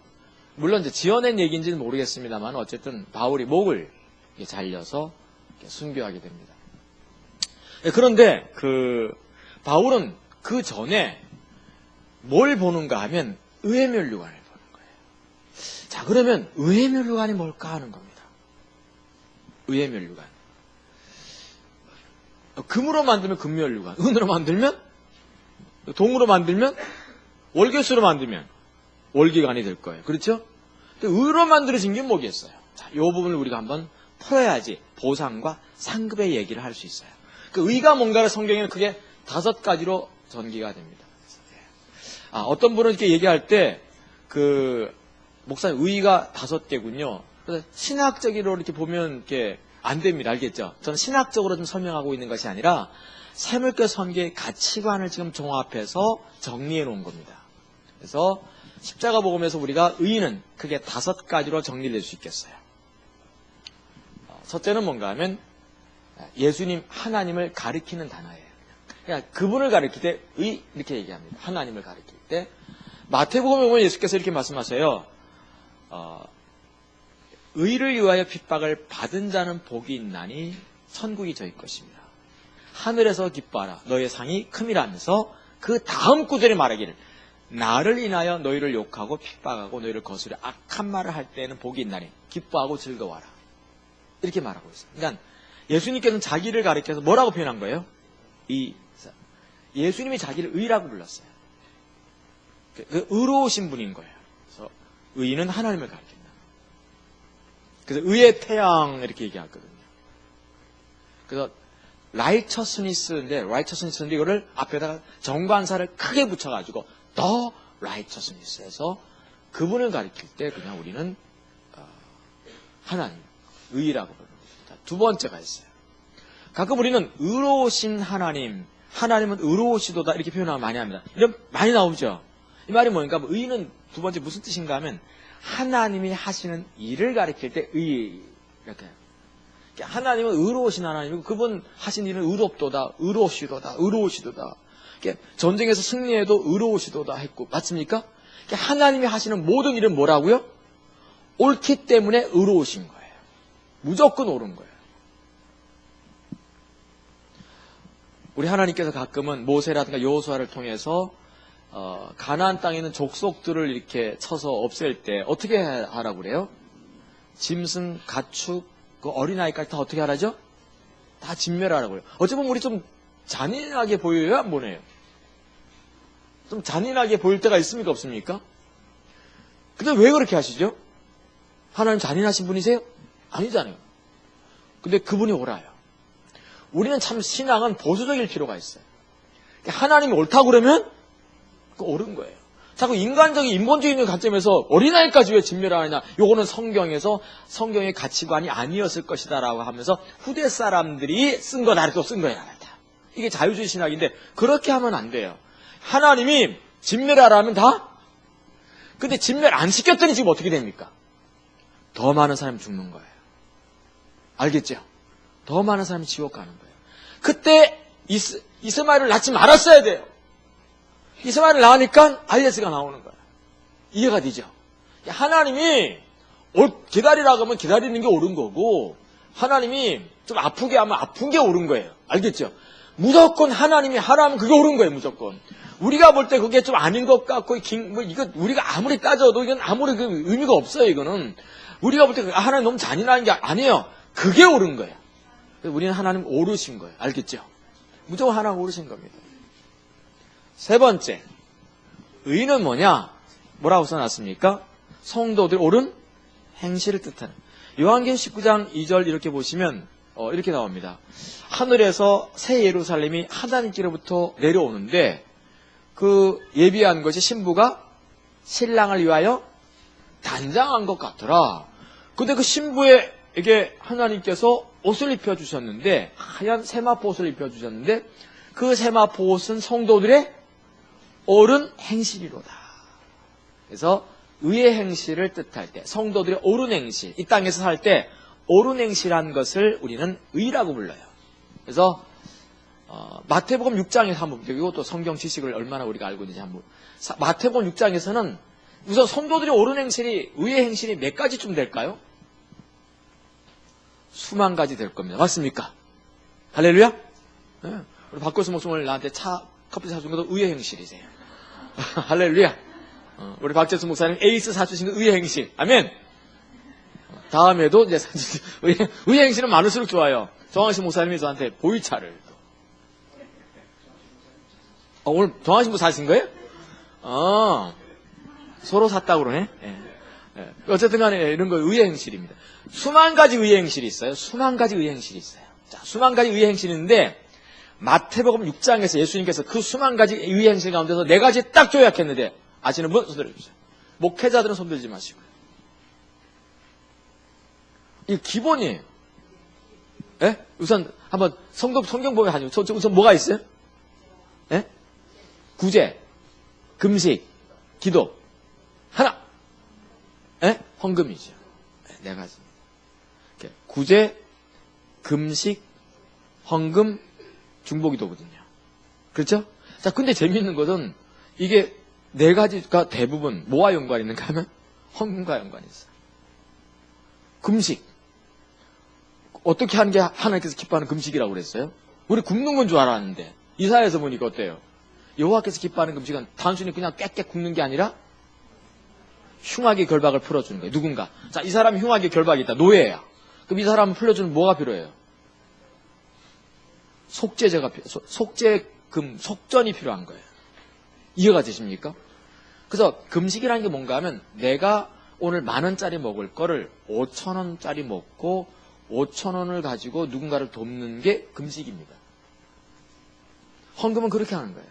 물론 이제 지어낸 얘기인지는 모르겠습니다만 어쨌든 바울이 목을 잘려서 순교하게 됩니다. 그런데 바울은 그 전에 뭘 보는가 하면 의의 면류관을 보는 거예요. 자, 그러면 의의 면류관이 뭘까 하는 겁니다. 의의 면류관. 금으로 만들면 금면류관, 은으로 만들면, 동으로 만들면, 월계수로 만들면 월계관이 될 거예요. 그렇죠? 근데 의로 만들어진 게 뭐겠어요? 자, 이 부분을 우리가 한번 풀어야지 보상과 상급의 얘기를 할 수 있어요. 그 의가 뭔가를 성경에는 크게 5가지로 전개가 됩니다. 어떤 분은 이렇게 얘기할 때, 목사님, 의가 5개군요. 그래서 신학적으로 이렇게 보면 이렇게 안 됩니다. 알겠죠? 저는 신학적으로 좀 설명하고 있는 것이 아니라, 샘물교 선교의 가치관을 지금 종합해서 정리해 놓은 겁니다. 그래서, 십자가 복음에서 우리가 의는 크게 5가지로 정리될 수 있겠어요. 첫째는 뭔가 하면, 예수님, 하나님을 가리키는 단어예요. 그러니까 그분을 가리킬 때 의 이렇게 얘기합니다. 하나님을 가리킬 때 마태복음에 보면 예수께서 이렇게 말씀하세요. 의를 위하여 핍박을 받은 자는 복이 있나니 천국이 저희 것입니다. 하늘에서 기뻐하라 너의 상이 큼이라면서 그 다음 구절에 말하기를 나를 인하여 너희를 욕하고 핍박하고 너희를 거스려 악한 말을 할 때에는 복이 있나니 기뻐하고 즐거워하라. 이렇게 말하고 있어요. 그러니까 예수님께서는 자기를 가리켜서 뭐라고 표현한 거예요? 예수님이 자기를 의라고 불렀어요. 그 의로우신 분인 거예요. 그래서 의는 하나님을 가리킨다. 그래서 의의 태양 이렇게 얘기하거든요. 그래서 righteousness인데 이거를 앞에다가 정관사를 크게 붙여가지고 the righteousness에서 그분을 가리킬 때 그냥 우리는 하나님, 의라고 부르는 거죠. 두 번째가 있어요. 가끔 우리는 의로우신 하나님은 의로우시도다 이렇게 표현하면 많이 합니다. 이런 많이 나오죠. 이 말이 뭐니까 의는 두 번째 무슨 뜻인가 하면 하나님이 하시는 일을 가리킬 때 의 이렇게 하나님은 의로우신 하나님이고 그분 하신 일은 의롭도다, 의로우시도다. 전쟁에서 승리해도 의로우시도다 했고 맞습니까? 하나님이 하시는 모든 일은 뭐라고요? 옳기 때문에 의로우신 거예요. 무조건 옳은 거예요. 우리 하나님께서 가끔은 모세라든가 여호수아를 통해서 가나안 땅에 있는 족속들을 이렇게 쳐서 없앨 때 어떻게 하라고 그래요? 짐승, 가축, 그 어린아이까지 다 어떻게 하라죠? 다 진멸하라고 그래요. 어찌 보면 우리 좀 잔인하게 보여요? 안 보내요? 좀 잔인하게 보일 때가 있습니까? 없습니까? 근데 왜 그렇게 하시죠? 하나님 잔인하신 분이세요? 아니잖아요. 근데 그분이 옳아요. 우리는 참 신앙은 보수적일 필요가 있어요. 하나님이 옳다고 그러면 그 옳은 거예요. 자꾸 인간적인 인본주의적인 관점에서 어린아이까지 왜 진멸하느냐. 요거는 성경의 가치관이 아니었을 것이다라고 하면서 후대 사람들이 쓴 거다 또 쓴 거야. 이게 자유주의 신학인데 그렇게 하면 안 돼요. 하나님이 진멸하라면 다? 근데 진멸 안 시켰더니 지금 어떻게 됩니까? 더 많은 사람이 죽는 거예요. 알겠죠? 더 많은 사람이 지옥 가는 거예요. 그때 이스마엘을 낳지 말았어야 돼요. 이스마엘을 낳으니까 IS가 나오는 거예요. 이해가 되죠? 하나님이 기다리라고 하면 기다리는 게 옳은 거고 하나님이 좀 아프게 하면 아픈 게 옳은 거예요. 알겠죠? 무조건 하나님이 하라면 그게 옳은 거예요. 무조건. 우리가 볼 때 그게 좀 아닌 것 같고 이거 우리가 아무리 따져도 이건 아무리 그 의미가 없어요. 이거는 우리가 볼 때 하나님 너무 잔인한 게 아니에요. 그게 옳은 거예요. 우리는 하나님 오르신 거예요. 알겠죠? 무조건 하나님 오르신 겁니다. 세 번째, 의는 뭐냐? 뭐라고 써놨습니까? 성도들이 옳은 행실을 뜻하는. 요한계시록 19장 2절 이렇게 보시면 이렇게 나옵니다. 하늘에서 새 예루살렘이 하나님께로부터 내려오는데 그 예비한 것이 신부가 신랑을 위하여 단장한 것 같더라. 근데 그 신부에게 하나님께서 옷을 입혀주셨는데 하얀 세마포 옷을 입혀주셨는데 그 세마포 옷은 성도들의 옳은 행실이로다. 그래서 의의 행실을 뜻할 때 성도들의 옳은 행실, 이 땅에서 살 때 옳은 행실한 것을 우리는 의라고 불러요. 그래서 마태복음 6장에서 한번 이것도 성경 지식을 얼마나 우리가 알고 있는지 한번 마태복음 6장에서는 우선 성도들의 옳은 행실이 의의 행실이 몇 가지쯤 될까요? 수만 가지 될 겁니다. 맞습니까? 할렐루야? 네. 우리 박교수 목사님 나한테 커피 사준 것도 의의 행실이세요. 할렐루야. 우리 박재수 목사님 에이스 사주신 거 의의 행실. 아멘. 다음에도 이제 의의 행실은 많을수록 좋아요. 정황신 목사님이 저한테 보이차를 오늘 정황신 목 사신 거예요? 서로 샀다고 그러네. 예. 어쨌든 간에 이런 거 의의 행실입니다. 수만 가지 의의 행실이 있어요. 수만 가지 의의 행실이 있어요. 자, 수만 가지 의의 행실이 있는데 마태복음 6장에서 예수님께서 그 수만 가지 의의 행실 가운데서 네 가지 딱 조약했는데 아시는 분 손 들어주세요. 목회자들은 손 들지 마시고요. 이 기본이에요. 예? 우선 한번 성경 보면 하죠. 우선 뭐가 있어요? 예? 구제, 금식, 기도, 하나. 예? 헌금이죠. 네 가지. 구제, 금식, 헌금, 중보기도거든요. 그렇죠? 자, 근데 재미있는 것은 이게 네 가지가 대부분 뭐와 연관이 있는가 하면 헌금과 연관이 있어요. 금식. 어떻게 하는 게 하나님께서 기뻐하는 금식이라고 그랬어요? 우리 굶는 건 줄 알았는데 이사야에서 보니까 어때요? 여호와께서 기뻐하는 금식은 단순히 그냥 깨깨 굶는 게 아니라 흉악의 결박을 풀어주는 거예요. 누군가. 자, 이 사람이 흉악의 결박이 있다. 노예야. 그럼 이 사람을 풀어주는 뭐가 필요해요? 속전이 필요한 거예요. 이해가 되십니까? 그래서 금식이라는 게 뭔가 하면 내가 오늘 10,000원짜리 먹을 거를 5,000원짜리 먹고 5,000원을 가지고 누군가를 돕는 게 금식입니다. 헌금은 그렇게 하는 거예요.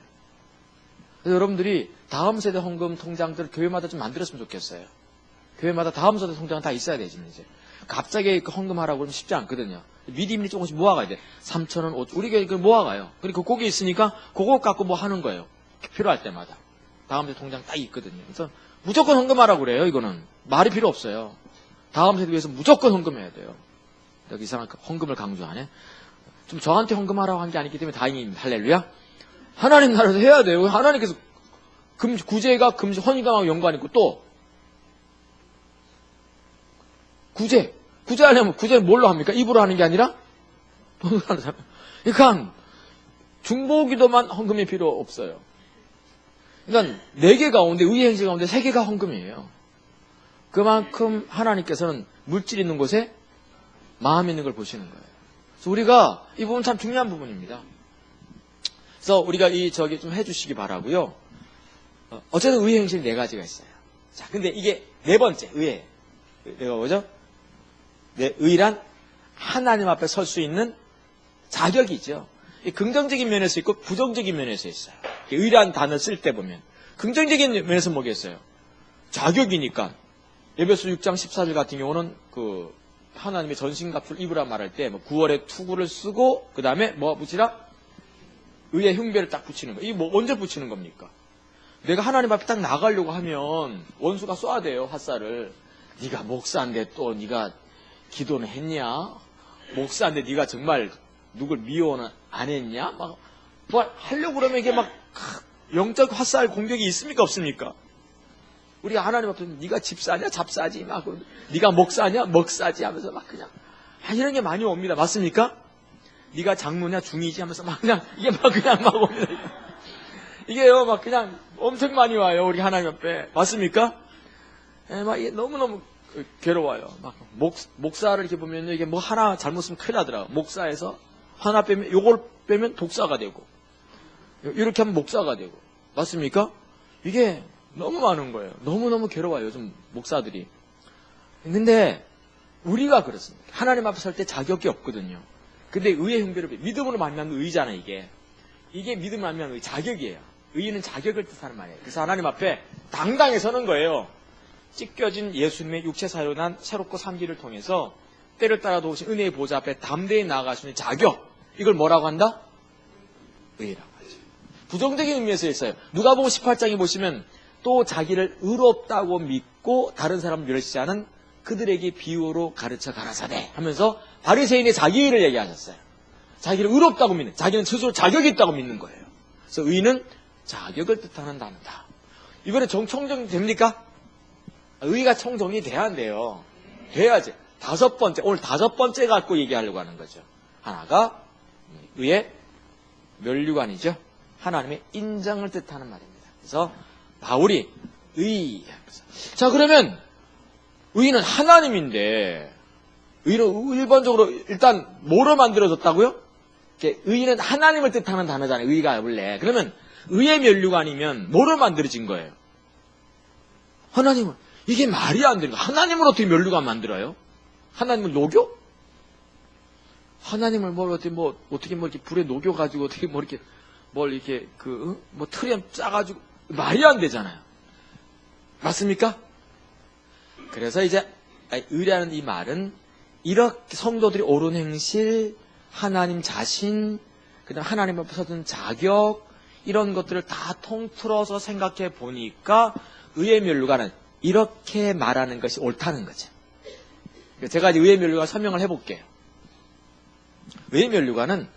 그래서 여러분들이 다음 세대 헌금 통장들을 교회마다 좀 만들었으면 좋겠어요. 교회마다 다음 세대 통장은 다 있어야 되지, 이제. 갑자기 헌금하라고 그러면 쉽지 않거든요. 미리 조금씩 모아가야 돼. 3,000원, 5,000원. 우리 교회 모아가요. 그리고 거기 있으니까 그거 갖고 뭐 하는 거예요. 필요할 때마다. 다음 세대 통장 딱 있거든요. 그래서 무조건 헌금하라고 그래요, 이거는. 말이 필요 없어요. 다음 세대 위해서 무조건 헌금해야 돼요. 여기 이상한 헌금을 강조하네. 좀 저한테 헌금하라고 한 게 아니기 때문에 다행입니다. 할렐루야. 하나님 나라에서 해야 돼요. 하나님께서 구제가 헌금하고 연관이 있고 또 구제하려면 구제는 뭘로 합니까? 입으로 하는 게 아니라 돈으로 하는 사람. 그러니까 중보기도만 헌금이 필요 없어요. 그러니까 4개 가운데 의의 행실 가운데 3개가 헌금이에요. 그만큼 하나님께서는 물질 있는 곳에 마음 있는 걸 보시는 거예요. 그래서 우리가 이 부분 참 중요한 부분입니다. 그래서 우리가 좀 해주시기 바라고요. 어쨌든 의의 행실 4가지가 있어요. 자, 근데 이게 4번째 의의. 내가 뭐죠? 의란 하나님 앞에 설 수 있는 자격이죠. 긍정적인 면에서 있고 부정적인 면에서 있어요. 의란 단어 쓸 때 보면 긍정적인 면에서 뭐겠어요? 자격이니까. 에베소 6장 14절 같은 경우는 하나님의 전신갑주를 입으라 말할 때 9월에 투구를 쓰고 그 다음에 뭐 붙이라? 의의 흉배를 딱 붙이는 거예요. 이게 언제 붙이는 겁니까? 내가 하나님 앞에 딱 나가려고 하면 원수가 쏴야 돼요, 핫살을. 네가 목사인데 또 네가 기도는 했냐? 목사인데 네가 정말 누굴 미워는 안 했냐? 막 뭐 하려고 그러면 이게 막 영적 핫살 공격이 있습니까 없습니까? 우리가 하나님 앞에 네가 집사냐? 잡사지 막 네가 목사냐? 먹사지 하면서 막 그냥 이런 게 많이 옵니다. 맞습니까? 네가 장로냐? 중이지 하면서 막 그냥 이게 막 그냥 막 옵니다. 이게요 막 그냥 엄청 많이 와요. 우리 하나님 앞에. 맞습니까? 막 이게 너무너무 괴로워요. 막 목사를 이렇게 보면 이게 뭐 하나 잘못 쓰면 큰일 나더라고요. 목사에서 하나 빼면 요걸 빼면 독사가 되고 이렇게 하면 목사가 되고. 맞습니까? 이게 너무 많은 거예요. 너무너무 괴로워요, 요즘 목사들이. 근데 우리가 그렇습니다. 하나님 앞에 설 때 자격이 없거든요. 근데 의의 흉배를 믿음으로 만나는 의잖아요, 이게. 이게 믿음으로 만나는 의, 자격이에요. 의는 자격을 뜻하는 말이에요. 그래서 하나님 앞에 당당히 서는 거예요. 찢겨진 예수님의 육체 사용한 새롭고 삼기를 통해서 때를 따라 도우신 은혜의 보좌 앞에 담대히 나아갈 수 있는 자격. 이걸 뭐라고 한다? 의라고 하죠. 부정적인 의미에서 있어요. 누가복음 18장에 보시면 또 자기를 의롭다고 믿고 다른 사람을 멸시지 않은 그들에게 비유로 가르쳐 가라사대 하면서 바리새인의 자기를 얘기하셨어요. 자기를 의롭다고 믿는, 자기는 스스로 자격이 있다고 믿는 거예요. 그래서 의는 자격을 뜻하는 단어다. 이번에 총정리 됩니까? 의가 총정리 돼야 한대요. 돼야지. 5번째, 오늘 5번째 갖고 얘기하려고 하는 거죠. 하나가 의의 면류관이죠. 하나님의 인정을 뜻하는 말입니다. 그래서 바울이 의. 자, 그러면 의는 하나님인데 의는 일반적으로 일단 뭐로 만들어졌다고요? 의는 하나님을 뜻하는 단어잖아요. 의가 원래. 그러면 의의 면류관이면 뭐로 만들어진 거예요? 하나님을. 이게 말이 안 되는 거예요. 하나님을 어떻게 면류관 만들어요? 하나님을 녹여? 하나님을 어떻게 이렇게 불에 녹여가지고 어떻게 틀에 짜가지고 말이 안 되잖아요. 맞습니까? 그래서 이제 의라는 이 말은 이렇게 성도들이 옳은 행실, 하나님 자신, 그다음 하나님 앞에 서는 자격 이런 것들을 다 통틀어서 생각해 보니까 의의 면류관은 이렇게 말하는 것이 옳다는 거죠. 제가 이제 의의 면류관 설명을 해볼게요. 의의 면류관은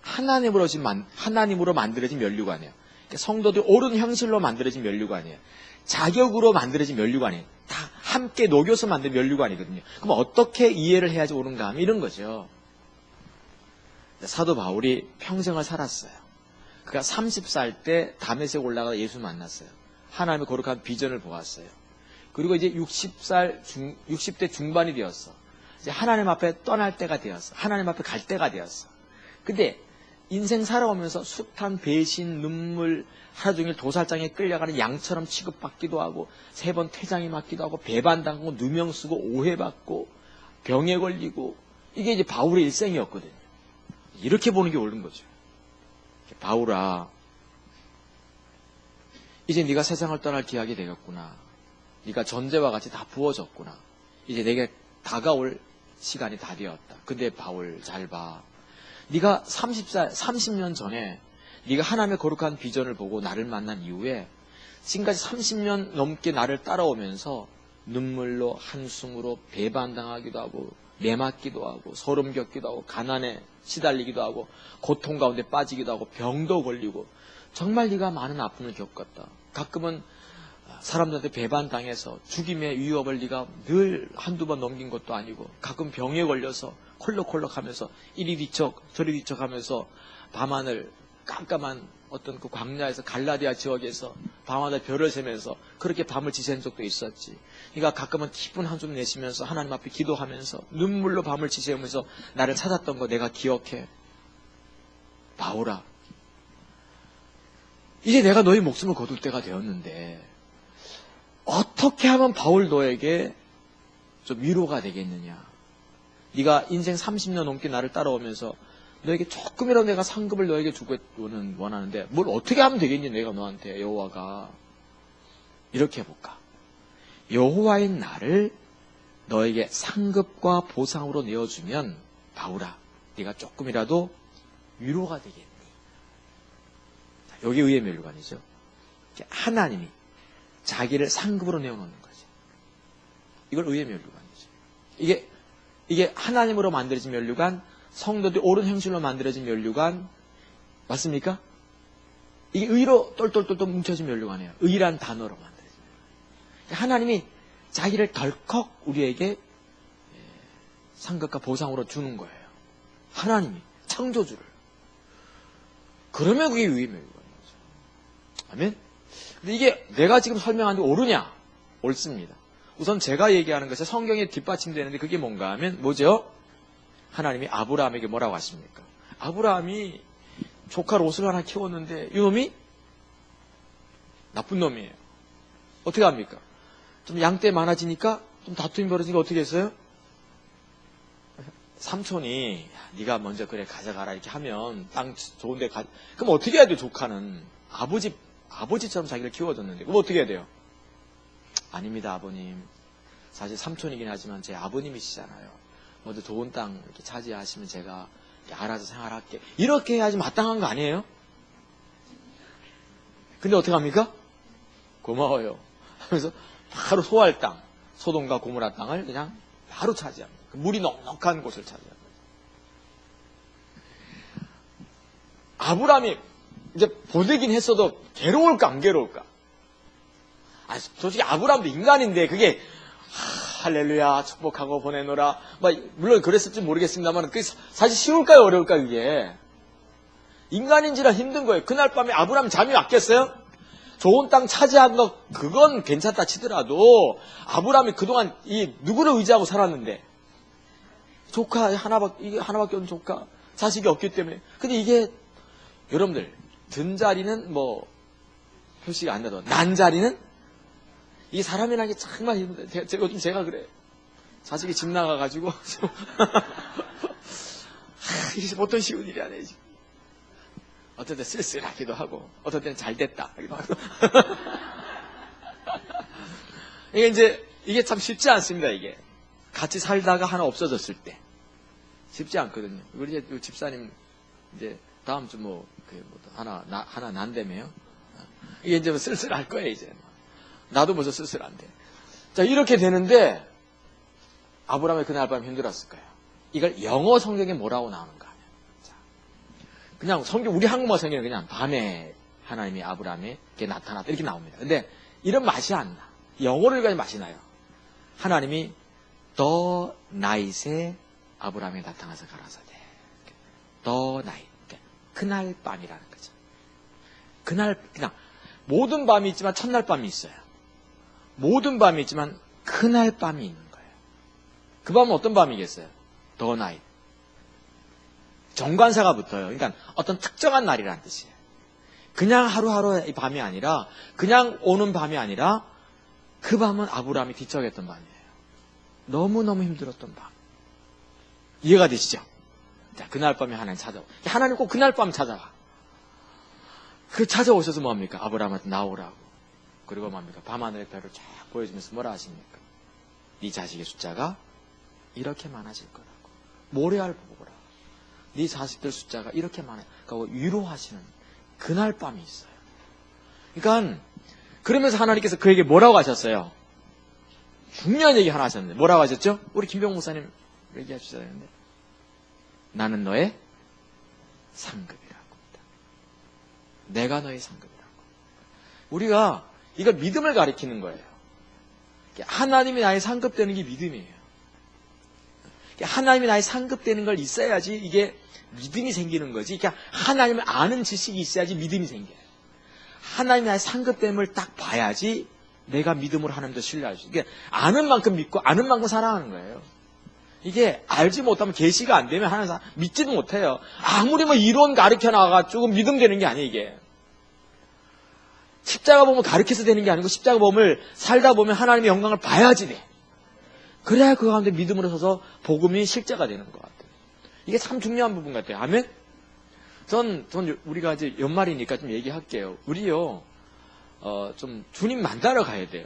하나님으로 만들어진 면류관이에요. 성도들이 옳은 형실로 만들어진 면류관이에요. 자격으로 만들어진 면류관이에요. 다 함께 녹여서 만든 면류관이거든요. 그럼 어떻게 이해를 해야지 옳은가 하면 이런 거죠. 사도 바울이 평생을 살았어요. 그가 30살 때 다메섹 올라가서 예수 만났어요. 하나님의 거룩한 비전을 보았어요. 그리고 이제 60대 중반이 되었어. 이제 하나님 앞에 떠날 때가 되었어. 하나님 앞에 갈 때가 되었어. 근데 인생 살아오면서 숱한 배신, 눈물, 하루 종일 도살장에 끌려가는 양처럼 취급받기도 하고 3번 퇴장이 맞기도 하고 배반당하고 누명 쓰고 오해받고 병에 걸리고 이게 이제 바울의 일생이었거든요. 이렇게 보는 게 옳은 거죠. 바울아, 이제 네가 세상을 떠날 기약이 되겠구나. 네가 전제와 같이 다 부어졌구나. 이제 내게 다가올 시간이 다 되었다. 근데 바울 잘 봐. 네가 30년 전에 네가 하나님의 거룩한 비전을 보고 나를 만난 이후에 지금까지 30년 넘게 나를 따라오면서 눈물로 한숨으로 배반당하기도 하고 매맞기도 하고 소름 겪기도 하고 가난에 시달리기도 하고 고통 가운데 빠지기도 하고 병도 걸리고 정말 네가 많은 아픔을 겪었다. 가끔은 사람들한테 배반당해서 죽임의 위협을 네가 늘 한두 번 넘긴 것도 아니고 가끔 병에 걸려서 콜록콜록하면서 이리 뒤척 저리 뒤척하면서 밤하늘 깜깜한 어떤 그 광야에서 갈라디아 지역에서 밤하늘 별을 세면서 그렇게 밤을 지새는 적도 있었지. 네가 가끔은 깊은 한숨 내쉬면서 하나님 앞에 기도하면서 눈물로 밤을 지새우면서 나를 찾았던 거 내가 기억해. 바울아, 이제 내가 너의 목숨을 거둘 때가 되었는데 어떻게 하면 바울 너에게 좀 위로가 되겠느냐. 네가 인생 30년 넘게 나를 따라오면서 너에게 조금이라도 내가 상급을 너에게 주고는 원하는데 뭘 어떻게 하면 되겠니 내가 너한테. 여호와가 이렇게 해볼까. 여호와의 나를 너에게 상급과 보상으로 내어주면 바울아 네가 조금이라도 위로가 되겠니. 여기 의의 멸류관이죠. 하나님이 자기를 상급으로 내어놓는 거지. 이걸 의의 멸류관이죠. 이게 하나님으로 만들어진 멸류관, 성도들이 옳은 행실로 만들어진 멸류관, 맞습니까? 이게 의로 똘똘똘똘 뭉쳐진 멸류관이에요. 의란 단어로 만들어진 멸류관. 하나님이 자기를 덜컥 우리에게 상급과 보상으로 주는 거예요. 하나님이 창조주를. 그러면 그게 의의 멸류관이죠. 아멘? 근데 이게 내가 지금 설명한 게 옳으냐? 옳습니다. 우선 제가 얘기하는 것에 성경에 뒷받침되는데 그게 뭔가 하면 뭐죠? 하나님이 아브라함에게 뭐라고 하십니까? 아브라함이 조카 롯을 하나 키웠는데 이놈이 나쁜 놈이에요. 어떻게 합니까? 좀 양떼 많아지니까 좀 다툼이 벌어지니까 어떻게 했어요? 삼촌이 네가 먼저 그래 가져가라 이렇게 하면 땅 좋은데 그럼 어떻게 해야 돼요? 조카는 아버지처럼 자기를 키워줬는데 그럼 어떻게 해야 돼요? 아닙니다 아버님. 사실 삼촌이긴 하지만 제 아버님이시잖아요. 먼저 좋은 땅 이렇게 차지하시면 제가 알아서 생활할게. 이렇게 해야지 마땅한 거 아니에요? 근데 어떻게 합니까? 고마워요. 그래서 바로 소할 땅, 소돔과 고모라 땅을 그냥 바로 차지합니다. 물이 넉넉한 곳을 차지합니다. 아브라함이 이제 보내긴 했어도 괴로울까 안 괴로울까? 아니, 솔직히 아브라함도 인간인데 그게 할렐루야 축복하고 보내노라 물론 그랬을지 모르겠습니다만 그게 사실 쉬울까요 어려울까요? 그게 인간인지라 힘든 거예요. 그날 밤에 아브라함 잠이 왔겠어요? 좋은 땅 차지한 거 그건 괜찮다 치더라도 아브라함이 그동안 누구를 의지하고 살았는데 조카 이게 하나밖에 없는 조카 자식이 없기 때문에. 근데 이게 여러분들 든 자리는 뭐 표시가 안 나도 난 자리는 이 사람이라는 게 정말 힘들어요. 요즘 제가 그래. 자식이 집 나가가지고 이게 보통 쉬운 일이 아니에요. 어떨 때 쓸쓸하기도 하고 어떨 때는 잘 됐다 하기도 하고 이게 참 쉽지 않습니다. 이게 같이 살다가 하나 없어졌을 때 쉽지 않거든요. 우리 이제 집사님 이제 다음 주 하나 난다며요. 이게 이제 쓸쓸할 거예요. 이제 나도 벌써 쓸쓸한데. 자 이렇게 되는데 아브라함이 그날 밤 힘들었을 거예요. 이걸 영어 성경에 뭐라고 나오는가 하면 그냥 성경 우리 한국말 성경은 그냥 밤에 하나님이 아브라함에게 나타났다 이렇게 나옵니다. 근데 이런 맛이 안 나. 영어로 읽어야 맛이 나요. 하나님이 the night에 아브라함에 나타나서 가라사대. the night. 그날 밤이라는 거죠. 그날 그냥 모든 밤이 있지만 첫날 밤이 있어요. 모든 밤이 있지만 그날 밤이 있는 거예요. 그 밤은 어떤 밤이겠어요? the night. 정관사가 붙어요. 그러니까 어떤 특정한 날이라는 뜻이에요. 그냥 하루하루의 밤이 아니라 그냥 오는 밤이 아니라 그 밤은 아브라함이 뒤척였던 밤이에요. 너무너무 힘들었던 밤. 이해가 되시죠? 자, 그날 밤에 하나님 찾아와. 하나님 꼭 그날 밤 찾아와. 그 찾아오셔서 뭐합니까? 아브라함한테 나오라고. 그리고 뭐합니까? 밤하늘의 별을 쫙 보여주면서 뭐라 하십니까? 네 자식의 숫자가 이렇게 많아질 거라고. 모래알 보고라. 네 자식들 숫자가 이렇게 많아요. 그러니까 위로하시는 그날 밤이 있어요. 그러니까 그러면서 하나님께서 그에게 뭐라고 하셨어요? 중요한 얘기 하나 하셨는데 뭐라고 하셨죠? 우리 김병 목사님 얘기해 주셔야 되는데 나는 너의 상급이라고. 내가 너의 상급이라고. 우리가 이걸 믿음을 가리키는 거예요. 하나님이 나의 상급되는 게 믿음이에요. 하나님이 나의 상급되는 걸 있어야지 이게 믿음이 생기는 거지. 그러니까 하나님을 아는 지식이 있어야지 믿음이 생겨요. 하나님이 나의 상급됨을 딱 봐야지 내가 믿음으로 하나님도 신뢰할 수 있어요. 그러니까 아는 만큼 믿고 아는 만큼 사랑하는 거예요. 이게 알지 못하면 계시가 안 되면 하나님 믿지도 못해요. 아무리 뭐 이론 가르쳐 나와가지고 믿음 되는 게 아니에요, 이게. 십자가 몸을 가르쳐서 되는 게 아니고 십자가 몸을 살다 보면 하나님의 영광을 봐야지 돼. 그래야 그 가운데 믿음으로 서서 복음이 실제가 되는 것 같아요. 이게 참 중요한 부분 같아요. 아멘? 전 우리가 이제 연말이니까 좀 얘기할게요. 우리요, 좀 주님 만나러 가야 돼요.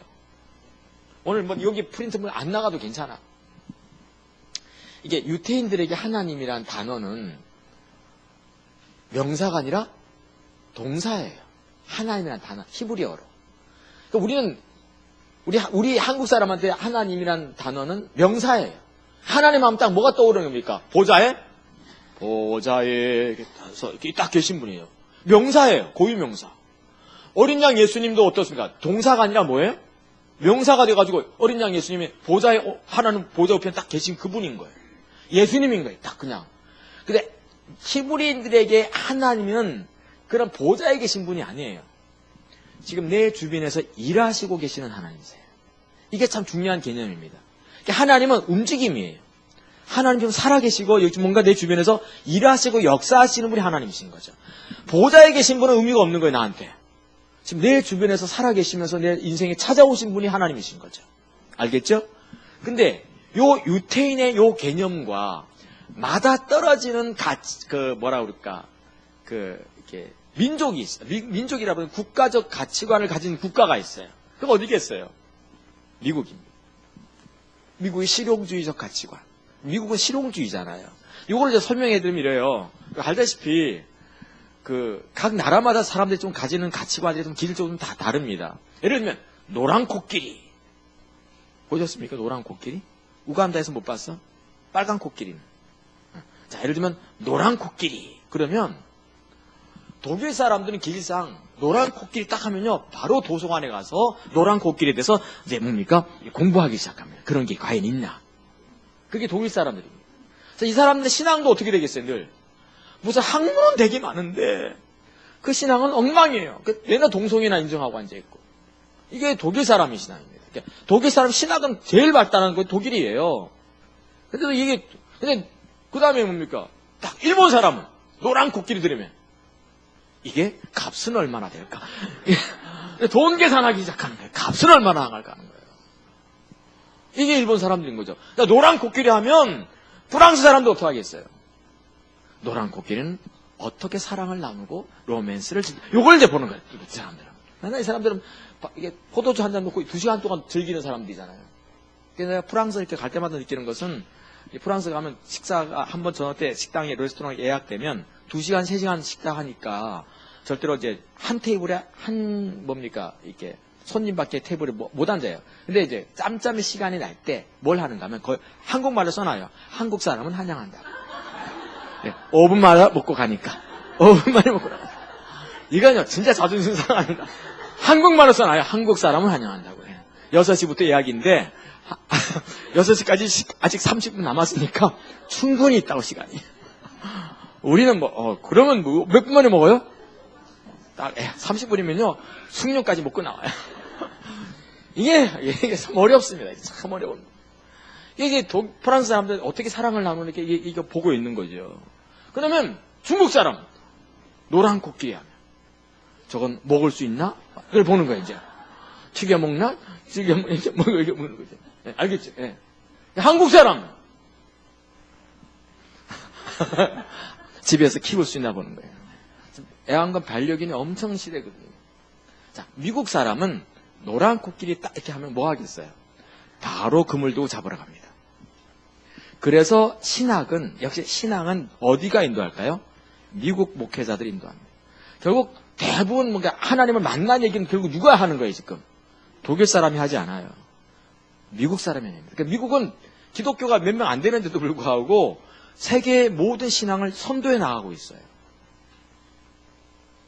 오늘 뭐 여기 프린트 안 나가도 괜찮아. 이게 유태인들에게 하나님이란 단어는 명사가 아니라 동사예요. 하나님이란 단어, 히브리어로. 그러니까 우리는 우리 한국 사람한테 하나님이란 단어는 명사예요. 하나님 하면 딱 뭐가 떠오르는 겁니까? 보좌에 이렇게 딱 계신 분이에요. 명사예요. 고유명사. 어린 양 예수님도 어떻습니까? 동사가 아니라 뭐예요? 명사가 돼가지고 어린 양 예수님이 보좌에 하나님 보좌 옆에 딱 계신 그분인 거예요. 예수님인 거예요. 딱 그냥. 근데 히브리인들에게 하나님은 그런 보좌에 계신 분이 아니에요. 지금 내 주변에서 일하시고 계시는 하나님이세요. 이게 참 중요한 개념입니다. 하나님은 움직임이에요. 하나님 좀 살아계시고 뭔가 내 주변에서 일하시고 역사하시는 분이 하나님이신 거죠. 보좌에 계신 분은 의미가 없는 거예요, 나한테. 지금 내 주변에서 살아계시면서 내 인생에 찾아오신 분이 하나님이신 거죠. 알겠죠? 근데 요 유태인의 요 개념과 맞아떨어지는 이렇게 민족이 있어요. 민족이라고 하면 국가적 가치관을 가진 국가가 있어요. 그럼 어디겠어요? 미국입니다. 미국의 실용주의적 가치관. 미국은 실용주의잖아요. 이걸 이제 설명해 드리면 이래요. 알다시피 각 나라마다 사람들이 좀 가지는 가치관이 좀 기질적으로 다 다릅니다. 예를 들면 노란 코끼리 보셨습니까? 노란 코끼리? 우간다에서 못 봤어? 빨간 코끼리는. 자, 예를 들면 노란 코끼리 그러면 독일 사람들은 길상 노란 코끼리 딱 하면요 바로 도서관에 가서 노란 코끼리에 대해서 이제 뭡니까? 공부하기 시작합니다. 그런 게 과연 있나? 그게 독일 사람들입니다. 이 사람들의 신앙도 어떻게 되겠어요? 늘 무슨 학문은 되게 많은데 그 신앙은 엉망이에요. 맨날 동성애나 인정하고 앉아있고. 이게 독일 사람의 신앙입니다. 그러니까 독일 사람 신학은 제일 발달한 건 독일이에요. 근데 그 다음에 뭡니까? 딱 일본 사람은 노란 코끼리 들으면 이게 값은 얼마나 될까? 돈 계산하기 시작하는 거예요. 값은 얼마나 나갈까 하는 거예요. 이게 일본 사람들인 거죠. 그러니까 노란 코끼리 하면 프랑스 사람도 어떻게 하겠어요? 노란 코끼리는 어떻게 사랑을 나누고 로맨스를 요걸 이제 보는 거예요. 이 사람들은. 맨날 이 사람들은 이게 포도주 한 잔 놓고 2시간 동안 즐기는 사람들이잖아요. 그래서 내가 프랑스 이렇게 갈 때마다 느끼는 것은 프랑스 가면 식사가 한번 저녁 때 식당에 레스토랑에 예약되면 2시간, 3시간 식사하니까 절대로 이제 한 테이블에 이렇게 손님밖에 테이블에 못 앉아요. 근데 이제 짬짬이 시간이 날 때 뭘 하는가 하면 거의 한국말로 써놔요. 한국 사람은 환영한다. 네, 5분마다 먹고 가니까. 5분만에 먹고 가니까. 이건요, 진짜 자존심 상합니다. 한국말로 써놔요. 한국 사람은 환영한다고 해요. 6시부터 예약인데, 6시까지 아직 30분 남았으니까 충분히 있다고 시간이. 우리는 그러면 몇 분 만에 먹어요? 딱 30분이면요, 숙련까지 먹고 나와요. 이게 참 어렵습니다. 참 어려운. 이게 프랑스 사람들 어떻게 사랑을 나누는 게 이거 보고 있는 거죠. 그러면 중국 사람 노란 코끼리 하면 저건 먹을 수 있나? 그걸 보는 거예요. 이제 튀겨 먹나? 이렇게 먹는 거죠. 네, 알겠죠? 네. 한국 사람 집에서 키울 수 있나 보는 거예요. 애완과 반려견이 엄청 시대거든요. 자, 미국 사람은 노란 코끼리 딱 이렇게 하면 뭐 하겠어요? 바로 그물 두고 잡으러 갑니다. 그래서 역시 신앙은 어디가 인도할까요? 미국 목회자들이 인도합니다. 결국 대부분 뭔가 하나님을 만난 얘기는 결국 누가 하는 거예요, 지금? 독일 사람이 하지 않아요. 미국 사람이 합니다. 그러니까 미국은 기독교가 몇 명 안 되는데도 불구하고 세계의 모든 신앙을 선도해 나가고 있어요.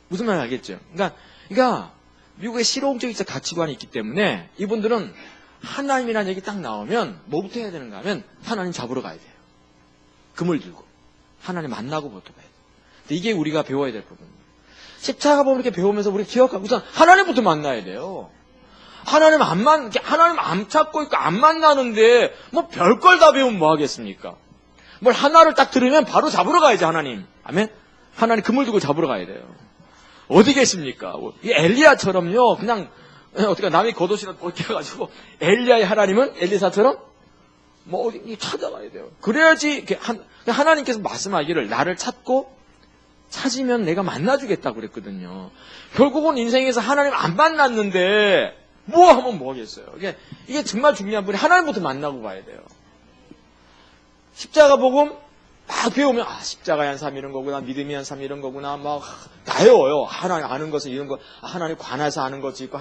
무슨 말인지 알겠죠? 그러니까 미국의 실용적인 가치관이 있기 때문에 이분들은 하나님이라는 얘기 딱 나오면 뭐부터 해야 되는가 하면 하나님 잡으러 가야 돼요. 금을 들고 하나님 만나고 부터 가야 돼요. 근데 이게 우리가 배워야 될 부분이에요. 십자가 보면 이렇게 배우면서 우리가 기억하고 우선 하나님부터 만나야 돼요. 하나님 안 찾고 있고 안 만나는데 뭐 별걸 다 배우면 뭐 하겠습니까? 뭘 하나를 딱 들으면 바로 잡으러 가야지 하나님. 아멘? 하나님 금을 두고 잡으러 가야 돼요. 어디 계십니까? 이 엘리야처럼요. 그냥 어떻게 남이 겉옷이라도 벗겨가지고 엘리야의 하나님은 엘리사처럼 뭐 어디 찾아가야 돼요. 그래야지 하나님께서 말씀하기를 나를 찾으면 내가 만나주겠다고 그랬거든요. 결국은 인생에서 하나님 안 만났는데 뭐 하면 뭐 하겠어요. 이게 정말 중요한 분이 하나님부터 만나고 가야 돼요. 십자가 복음 막 배우면 십자가의 한 삶 이런 거구나, 믿음의 한 삶 이런 거구나, 막 다 외워요. 하나님 아는 것은 이런 거, 하나님 관해서 아는 것이 있고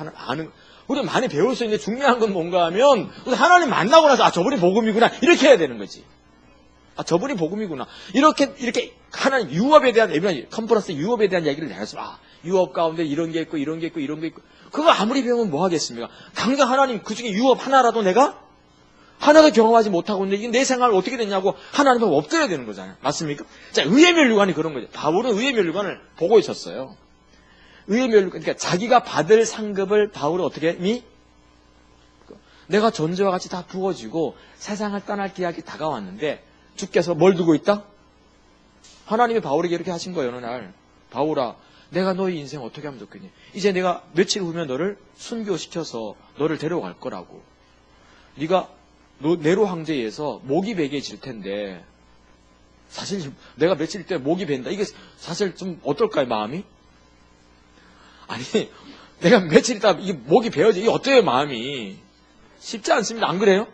우리 많이 배울 수 있는데 중요한 건 뭔가 하면 하나님 만나고 나서 저분이 복음이구나 이렇게 해야 되는 거지. 저분이 복음이구나. 이렇게 하나님 유업에 대한 컨퍼런스 유업에 대한 얘기를 내서 유업 가운데 이런 게 있고 이런 게 있고 이런 게 있고 그거 아무리 배우면 뭐 하겠습니까? 당장 하나님 그 중에 유업 하나라도 내가 하나도 경험하지 못하고 있는데 이게 내 생활 어떻게 됐냐고 하나님 앞에 엎드려야 되는 거잖아요. 맞습니까? 자, 의의 면류관이 그런 거죠. 바울은 의의 면류관을 보고 있었어요. 의의 면류관, 그러니까 자기가 받을 상급을 바울은 어떻게 했니? 내가 전제와 같이 다 부어지고 세상을 떠날 기약이 다가왔는데 주께서 뭘 두고 있다? 하나님이 바울에게 이렇게 하신 거예요. 어느 날 바울아, 내가 너의 인생 어떻게 하면 좋겠니? 이제 내가 며칠 후면 너를 순교시켜서 너를 데려갈 거라고. 네가 네로 황제에서 목이 베개질 텐데 사실 내가 며칠 때 목이 벤다. 이게 사실 좀 어떨까요, 마음이? 아니, 내가 며칠 있다 이게 목이 베어져. 이게 어때요, 마음이? 쉽지 않습니다. 안 그래요?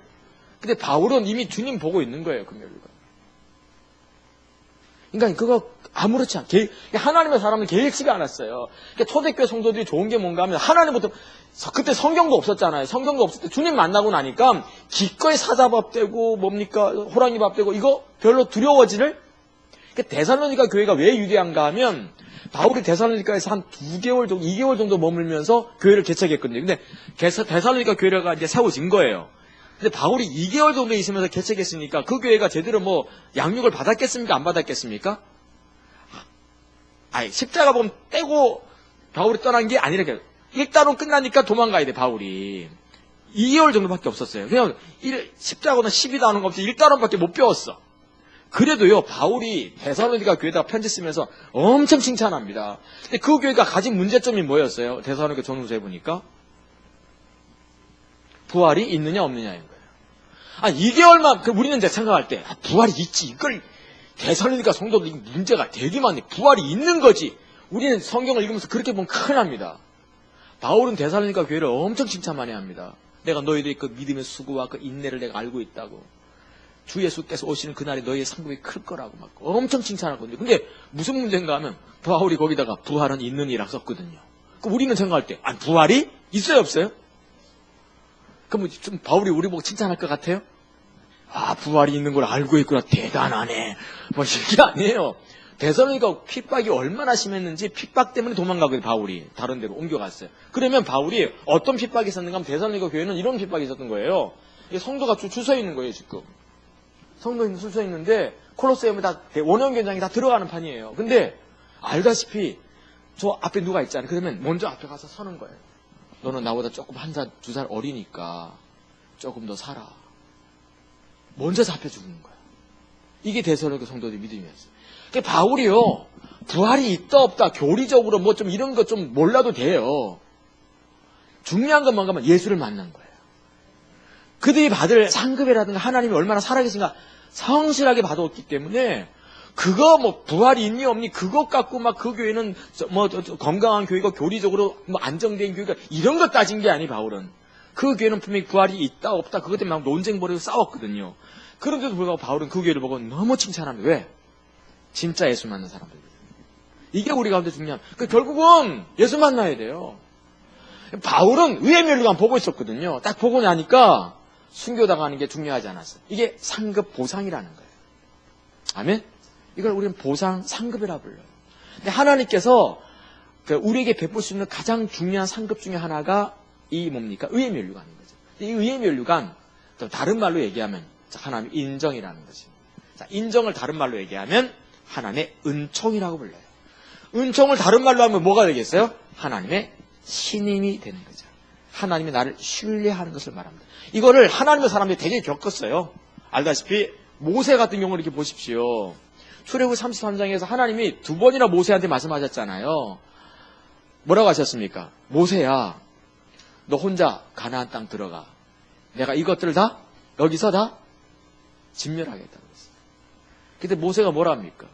근데 바울은 이미 주님 보고 있는 거예요, 그 멸류관. 그러니까 그거 아무렇지 않게 하나님의 사람은 계획치가 않았어요. 그러니까 초대교회 성도들이 좋은 게 뭔가 하면 하나님부터 그때 성경도 없었잖아요. 성경도 없을 때 주님 만나고 나니까 기꺼이 사자밥 되고 뭡니까 호랑이밥 되고 이거 별로 두려워지를. 그러니까 데살로니가 교회가 왜 위대한가 하면 바울이 데살로니가에서 한 2개월 정도 2개월 정도 머물면서 교회를 개척했거든요. 근데 데살로니가 교회가 이제 세워진 거예요. 근데 바울이 2개월 정도 있으면서 개척했으니까 그 교회가 제대로 뭐 양육을 받았겠습니까? 안 받았겠습니까? 십자가 보면 떼고 바울이 떠난 게 아니라 일단은 끝나니까 도망가야 돼, 바울이. 2개월 정도밖에 없었어요. 그냥 십자가는 12단원 없이 1단원밖에 못 배웠어. 그래도요, 바울이 데살로니가 교회에다가 편지 쓰면서 엄청 칭찬합니다. 근데 그 교회가 가진 문제점이 뭐였어요? 데살로니가 전후서에 보니까 부활이 있느냐 없느냐인 거예요. 2개월만 우리는 이제 생각할 때 부활이 있지. 이걸 데살로니가 성도들 이거 문제가 되게 많네. 부활이 있는 거지. 우리는 성경을 읽으면서 그렇게 보면 큰일 납니다. 바울은 데살로니가 교회를 엄청 칭찬 많이 합니다. 내가 너희들의 그 믿음의 수고와 그 인내를 내가 알고 있다고. 주 예수께서 오시는 그날에 너희의 상급이 클 거라고 막 엄청 칭찬하거든요. 근데 무슨 문제인가 하면 바울이 거기다가 부활은 있느니라 썼거든요. 그럼 우리는 생각할 때 부활이 있어요 없어요? 그럼 좀 바울이 우리 보고 칭찬할 것 같아요? 부활이 있는 걸 알고 있구나. 대단하네. 뭐 이게 아니에요. 데살로니가 핍박이 얼마나 심했는지 핍박 때문에 도망가거든요. 바울이 다른 데로 옮겨갔어요. 그러면 바울이 어떤 핍박이 있었는가 하면 데살로니가 교회는 이런 핍박이 있었던 거예요. 성도가 줄 서 있는 거예요. 지금 성도인 줄 서 있는데 콜로세움에 다 원형견장이 다 들어가는 판이에요. 근데 알다시피 저 앞에 누가 있잖아요. 그러면 먼저 앞에 가서 서는 거예요. 너는 나보다 조금 1살, 2살 어리니까 조금 더 살아. 먼저 잡혀 죽는 거예요. 이게 데살로니가 성도들의 믿음이었어요. 그러니까 바울이요, 부활이 있다 없다 교리적으로 뭐 좀 이런 거 좀 몰라도 돼요. 중요한 건 뭔가 하면 예수를 만난 거예요. 그들이 받을 상급이라든가 하나님이 얼마나 살아계신가 성실하게 받아왔기 때문에 그거 뭐 부활이 있니 없니 그것 갖고 막 그 교회는 뭐 건강한 교회가 교리적으로 뭐 안정된 교회가 이런 거 따진 게 아니. 바울은 그 교회는 분명히 부활이 있다 없다 그것 때문에 막 논쟁 벌이고 싸웠거든요. 그런데도 불구하고 바울은 그 교회를 보고 너무 칭찬합니다. 왜? 진짜 예수 만난 사람들. 이게 우리 가운데 중요한. 결국은 예수 만나야 돼요. 바울은 의의 면류관 보고 있었거든요. 딱 보고 나니까 순교당하는 게 중요하지 않았어요. 이게 상급 보상이라는 거예요. 아멘? 이걸 우리는 보상, 상급이라 불러요. 근데 하나님께서 우리에게 베풀 수 있는 가장 중요한 상급 중에 하나가 이 뭡니까? 의의 면류관인 거죠. 이 의의 면류관, 다른 말로 얘기하면 하나님의 인정이라는 거죠. 자, 인정을 다른 말로 얘기하면 하나님의 은총이라고 불러요. 은총을 다른 말로 하면 뭐가 되겠어요? 하나님의 신임이 되는 거죠. 하나님이 나를 신뢰하는 것을 말합니다. 이거를 하나님의 사람들이 되게 겪었어요. 알다시피 모세 같은 경우를 이렇게 보십시오. 출애굽 33장에서 하나님이 두 번이나 모세한테 말씀하셨잖아요. 뭐라고 하셨습니까? 모세야, 너 혼자 가나안 땅 들어가. 내가 이것들을 다 여기서 다 진멸하겠다고 했어요. 근데 모세가 뭐라 합니까?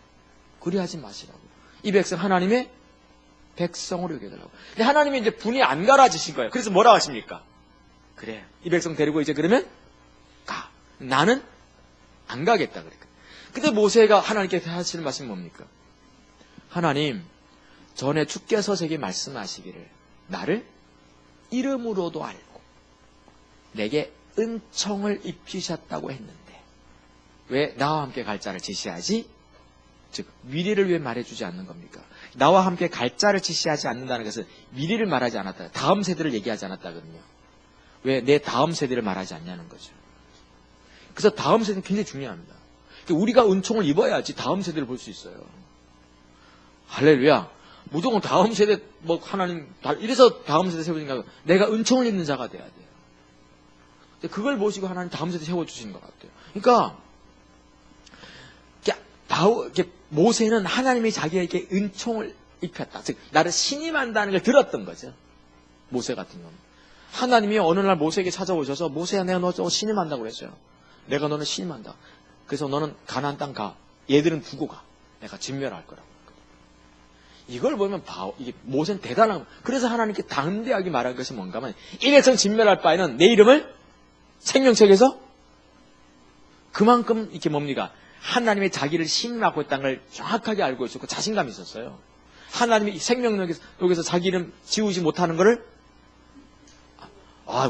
그리하지 마시라고. 이 백성 하나님의 백성으로 여겨달라고. 근데 하나님이 이제 분이 안 갈아지신 거예요. 그래서 뭐라고 하십니까? 그래, 이 백성 데리고 이제 그러면 가. 나는 안 가겠다 그랬거든요. 근데 모세가 하나님께 하시는 말씀이 뭡니까? 하나님, 전에 주께서 제게 말씀하시기를 나를 이름으로도 알고 내게 은총을 입히셨다고 했는데 왜 나와 함께 갈 자를 제시하지? 즉 미래를 왜 말해주지 않는 겁니까? 나와 함께 갈 자를 제시하지 않는다는 것은 미래를 말하지 않았다. 다음 세대를 얘기하지 않았다거든요. 왜 내 다음 세대를 말하지 않냐는 거죠. 그래서 다음 세대는 굉장히 중요합니다. 우리가 은총을 입어야지 다음 세대를 볼 수 있어요. 할렐루야. 무조건 다음 세대 뭐 하나님 이래서 다음 세대 세우니까 내가 은총을 입는 자가 돼야 돼요. 그걸 보시고 하나님 다음 세대 세워주시는 것 같아요. 그러니까 모세는 하나님이 자기에게 은총을 입혔다. 즉 나를 신임한다는 걸 들었던 거죠. 모세 같은 경우는. 하나님이 어느 날 모세에게 찾아오셔서 모세야 내가 너 신임한다고 그랬어요. 내가 너는 신임한다. 그래서 너는 가나안 땅 가. 얘들은 두고 가. 내가 진멸할 거라고. 이걸 보면 이게 모세는 대단한. 그래서 하나님께 담대하게 말한 것이 뭔가 하면 이 백성 진멸할 바에는 내 이름을 생명책에서 그만큼 이렇게 뭡니까? 하나님의 자기를 신임하고 있다는 걸 정확하게 알고 있었고 자신감이 있었어요. 하나님이 생명력에서 자기 이름 지우지 못하는 것을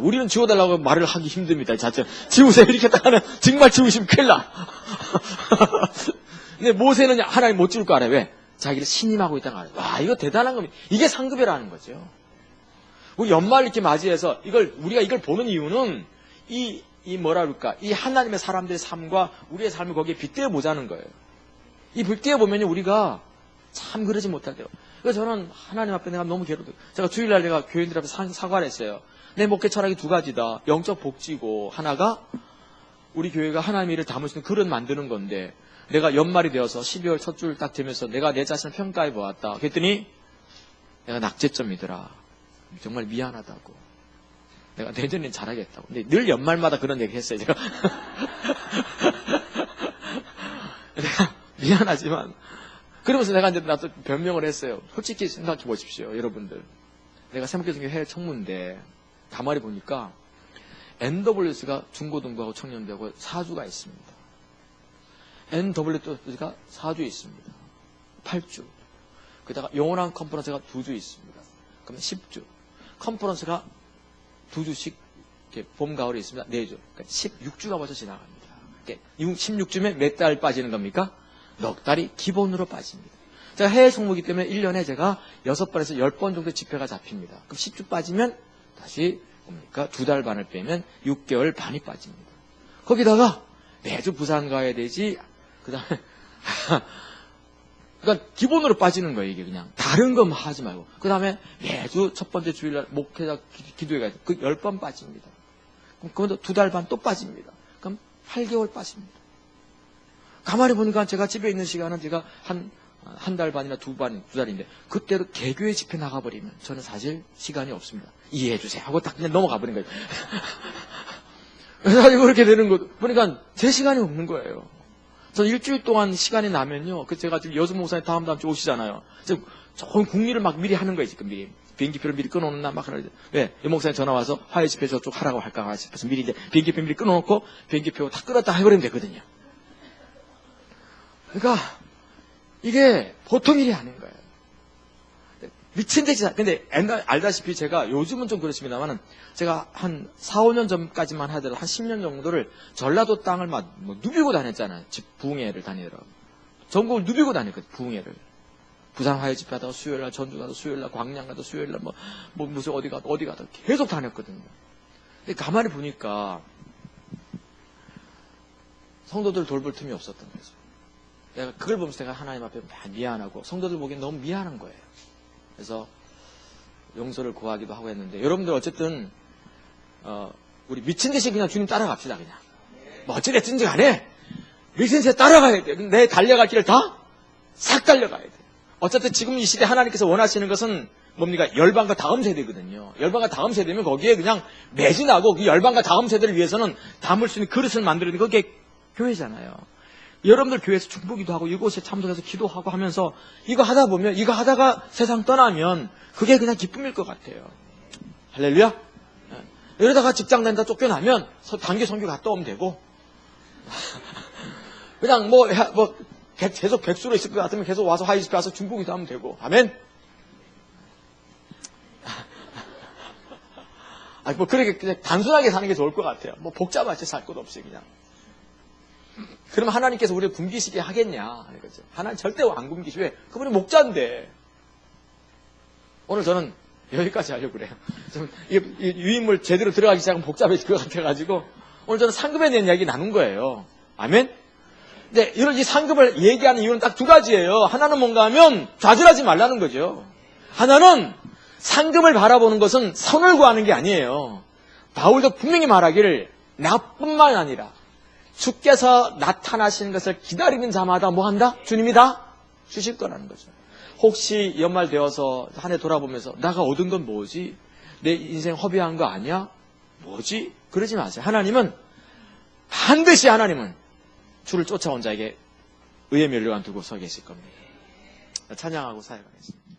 우리는 지워달라고 말을 하기 힘듭니다. 자체 지우세요 이렇게 딱 하면 정말 지우시면 큰일 나. 근데 모세는 하나님 못 지울 거 알아요. 왜? 자기를 신임하고 있다는 거 알아요. 와, 이거 대단한 겁니다. 이게 상급이라는 거죠. 우리 연말 이렇게 맞이해서 우리가 이걸 보는 이유는 이 뭐라 그럴까? 이 하나님의 사람들의 삶과 우리의 삶을 거기에 빗대어 보자는 거예요. 이 빗대어 보면요, 우리가 참 그러지 못할 때요. 그래서 저는 하나님 앞에 내가 너무 괴로워요. 제가 주일날 내가 교인들 앞에 사과를 했어요. 내 목회 철학이 두 가지다. 영적 복지고 하나가 우리 교회가 하나님의 일을 담을 수 있는 그릇 만드는 건데 내가 연말이 되어서 12월 첫 줄 딱 되면서 내가 내 자신을 평가해 보았다. 그랬더니 내가 낙제점이더라. 정말 미안하다고. 내가 내년엔 잘하겠다고. 근데 늘 연말마다 그런 얘기 했어요. 제가. 내가 미안하지만 그러면서 내가 이제 나도 변명을 했어요. 솔직히 생각해 보십시오. 여러분들. 내가 세목교중에 해외 청문인데 가만히 보니까 NWS가 중고등부하고 청년대하고 4주가 있습니다. NWS가 4주 있습니다. 8주. 그다가 영원한 컨퍼런스가 2주 있습니다. 그러면 10주. 컨퍼런스가 2주씩 봄, 가을에 있습니다. 4주. 그러니까 16주가 벌써 지나갑니다. 16주면 몇 달 빠지는 겁니까? 넉 달이 기본으로 빠집니다. 제가 해외 총무이기 때문에 1년에 제가 6번에서 10번 정도 집회가 잡힙니다. 그럼 10주 빠지면 다시 뭡니까? 2달 반을 빼면 6개월 반이 빠집니다. 거기다가 매주 부산 가야 되지. 그 다음에 그러니까 기본으로 빠지는 거예요. 이게 그냥 다른 거 하지 말고. 그 다음에 매주 첫 번째 주일날 목회자 기도회 가야 돼. 그 10번 빠집니다. 그럼 그것도 2달 반 또 빠집니다. 그럼 8개월 빠집니다. 가만히 보니까 제가 집에 있는 시간은 제가 한 달 반이나 두 달인데 그때도 개교회 집회 나가버리면 저는 사실 시간이 없습니다. 이해해 주세요 하고 딱 그냥 넘어가 버린 거예요. 그래서 그렇게 되는 거 보니까 제 시간이 없는 거예요. 저 일주일 동안 시간이 나면요. 제가 지금 여수 목사님 다음 주 오시잖아요. 저 국리를 막 미리 하는 거예요. 지금 미리 비행기표를 미리 끊어놓는 막 하는 거예요. 왜? 여 목사님 전화 와서 화해 집회 저쪽 하라고 할까 싶어서 미리 이제 비행기표 미리 끊어놓고 비행기표 다 끊었다 해버리면 되거든요. 그러니까 이게 보통 일이 아닌 거예요. 미친 듯이. 근데 알다시피 제가 요즘은 좀 그렇습니다만은 제가 한 4, 5년 전까지만 하더라도 한 10년 정도를 전라도 땅을 막 누비고 다녔잖아요. 집 부흥회를 다니더라고요. 전국을 누비고 다녔거든요. 부흥회를. 부산 화요 집회 하다가 수요일날 전주 가서 수요일날 광양 가서 수요일날 무슨 어디 가다 계속 다녔거든요. 근데 가만히 보니까 성도들 돌볼 틈이 없었던 거죠. 내가 그걸 보면서 내가 하나님 앞에 미안하고 성도들 보기엔 너무 미안한 거예요. 그래서 용서를 구하기도 하고 했는데 여러분들 어쨌든 우리 미친 듯이 그냥 주님 따라갑시다. 그냥 뭐 어찌됐든지 간에 미친 듯이 따라가야 돼. 내 달려갈 길을 다 싹 달려가야 돼. 어쨌든 지금 이 시대 하나님께서 원하시는 것은 뭡니까? 열방과 다음 세대거든요. 열방과 다음 세대면 거기에 그냥 매진하고 그 열방과 다음 세대를 위해서는 담을 수 있는 그릇을 만들어야 돼. 그게 교회잖아요. 여러분들 교회에서 중보기도 하고 이곳에 참석해서 기도하고 하면서 이거 하다 보면 이거 하다가 세상 떠나면 그게 그냥 기쁨일 것 같아요. 할렐루야. 이러다가 직장 다니다 쫓겨나면 단기 선교 갔다 오면 되고 그냥 계속 백수로 있을 것 같으면 계속 와서 화이집회 와서 중보기도 하면 되고. 아멘. 그렇게 그냥 단순하게 사는 게 좋을 것 같아요. 복잡하게 살 것 없이 그냥. 그러면 하나님께서 우리를 굶기시게 하겠냐? 그렇죠. 하나님 절대 안 굶기시. 왜? 그분이 목자인데. 오늘 저는 여기까지 하려고 그래요. 유인물 제대로 들어가기 시작하면 복잡해질 것 같아가지고 오늘 저는 상급에 대한 이야기 나눈 거예요. 아멘? 근데 이 상급을 얘기하는 이유는 딱 두 가지예요. 하나는 뭔가 하면 좌절하지 말라는 거죠. 하나는 상급을 바라보는 것은 선을 구하는 게 아니에요. 바울도 분명히 말하기를 나뿐만 아니라 주께서 나타나시는 것을 기다리는 자마다 뭐 한다? 주님이 다 주실 거라는 거죠. 혹시 연말 되어서 한 해 돌아보면서 내가 얻은 건 뭐지? 내 인생 허비한 거 아니야? 뭐지? 그러지 마세요. 하나님은 반드시 주를 쫓아온 자에게 의의 면류관 두고 서 계실 겁니다. 찬양하고 사역하겠습니다.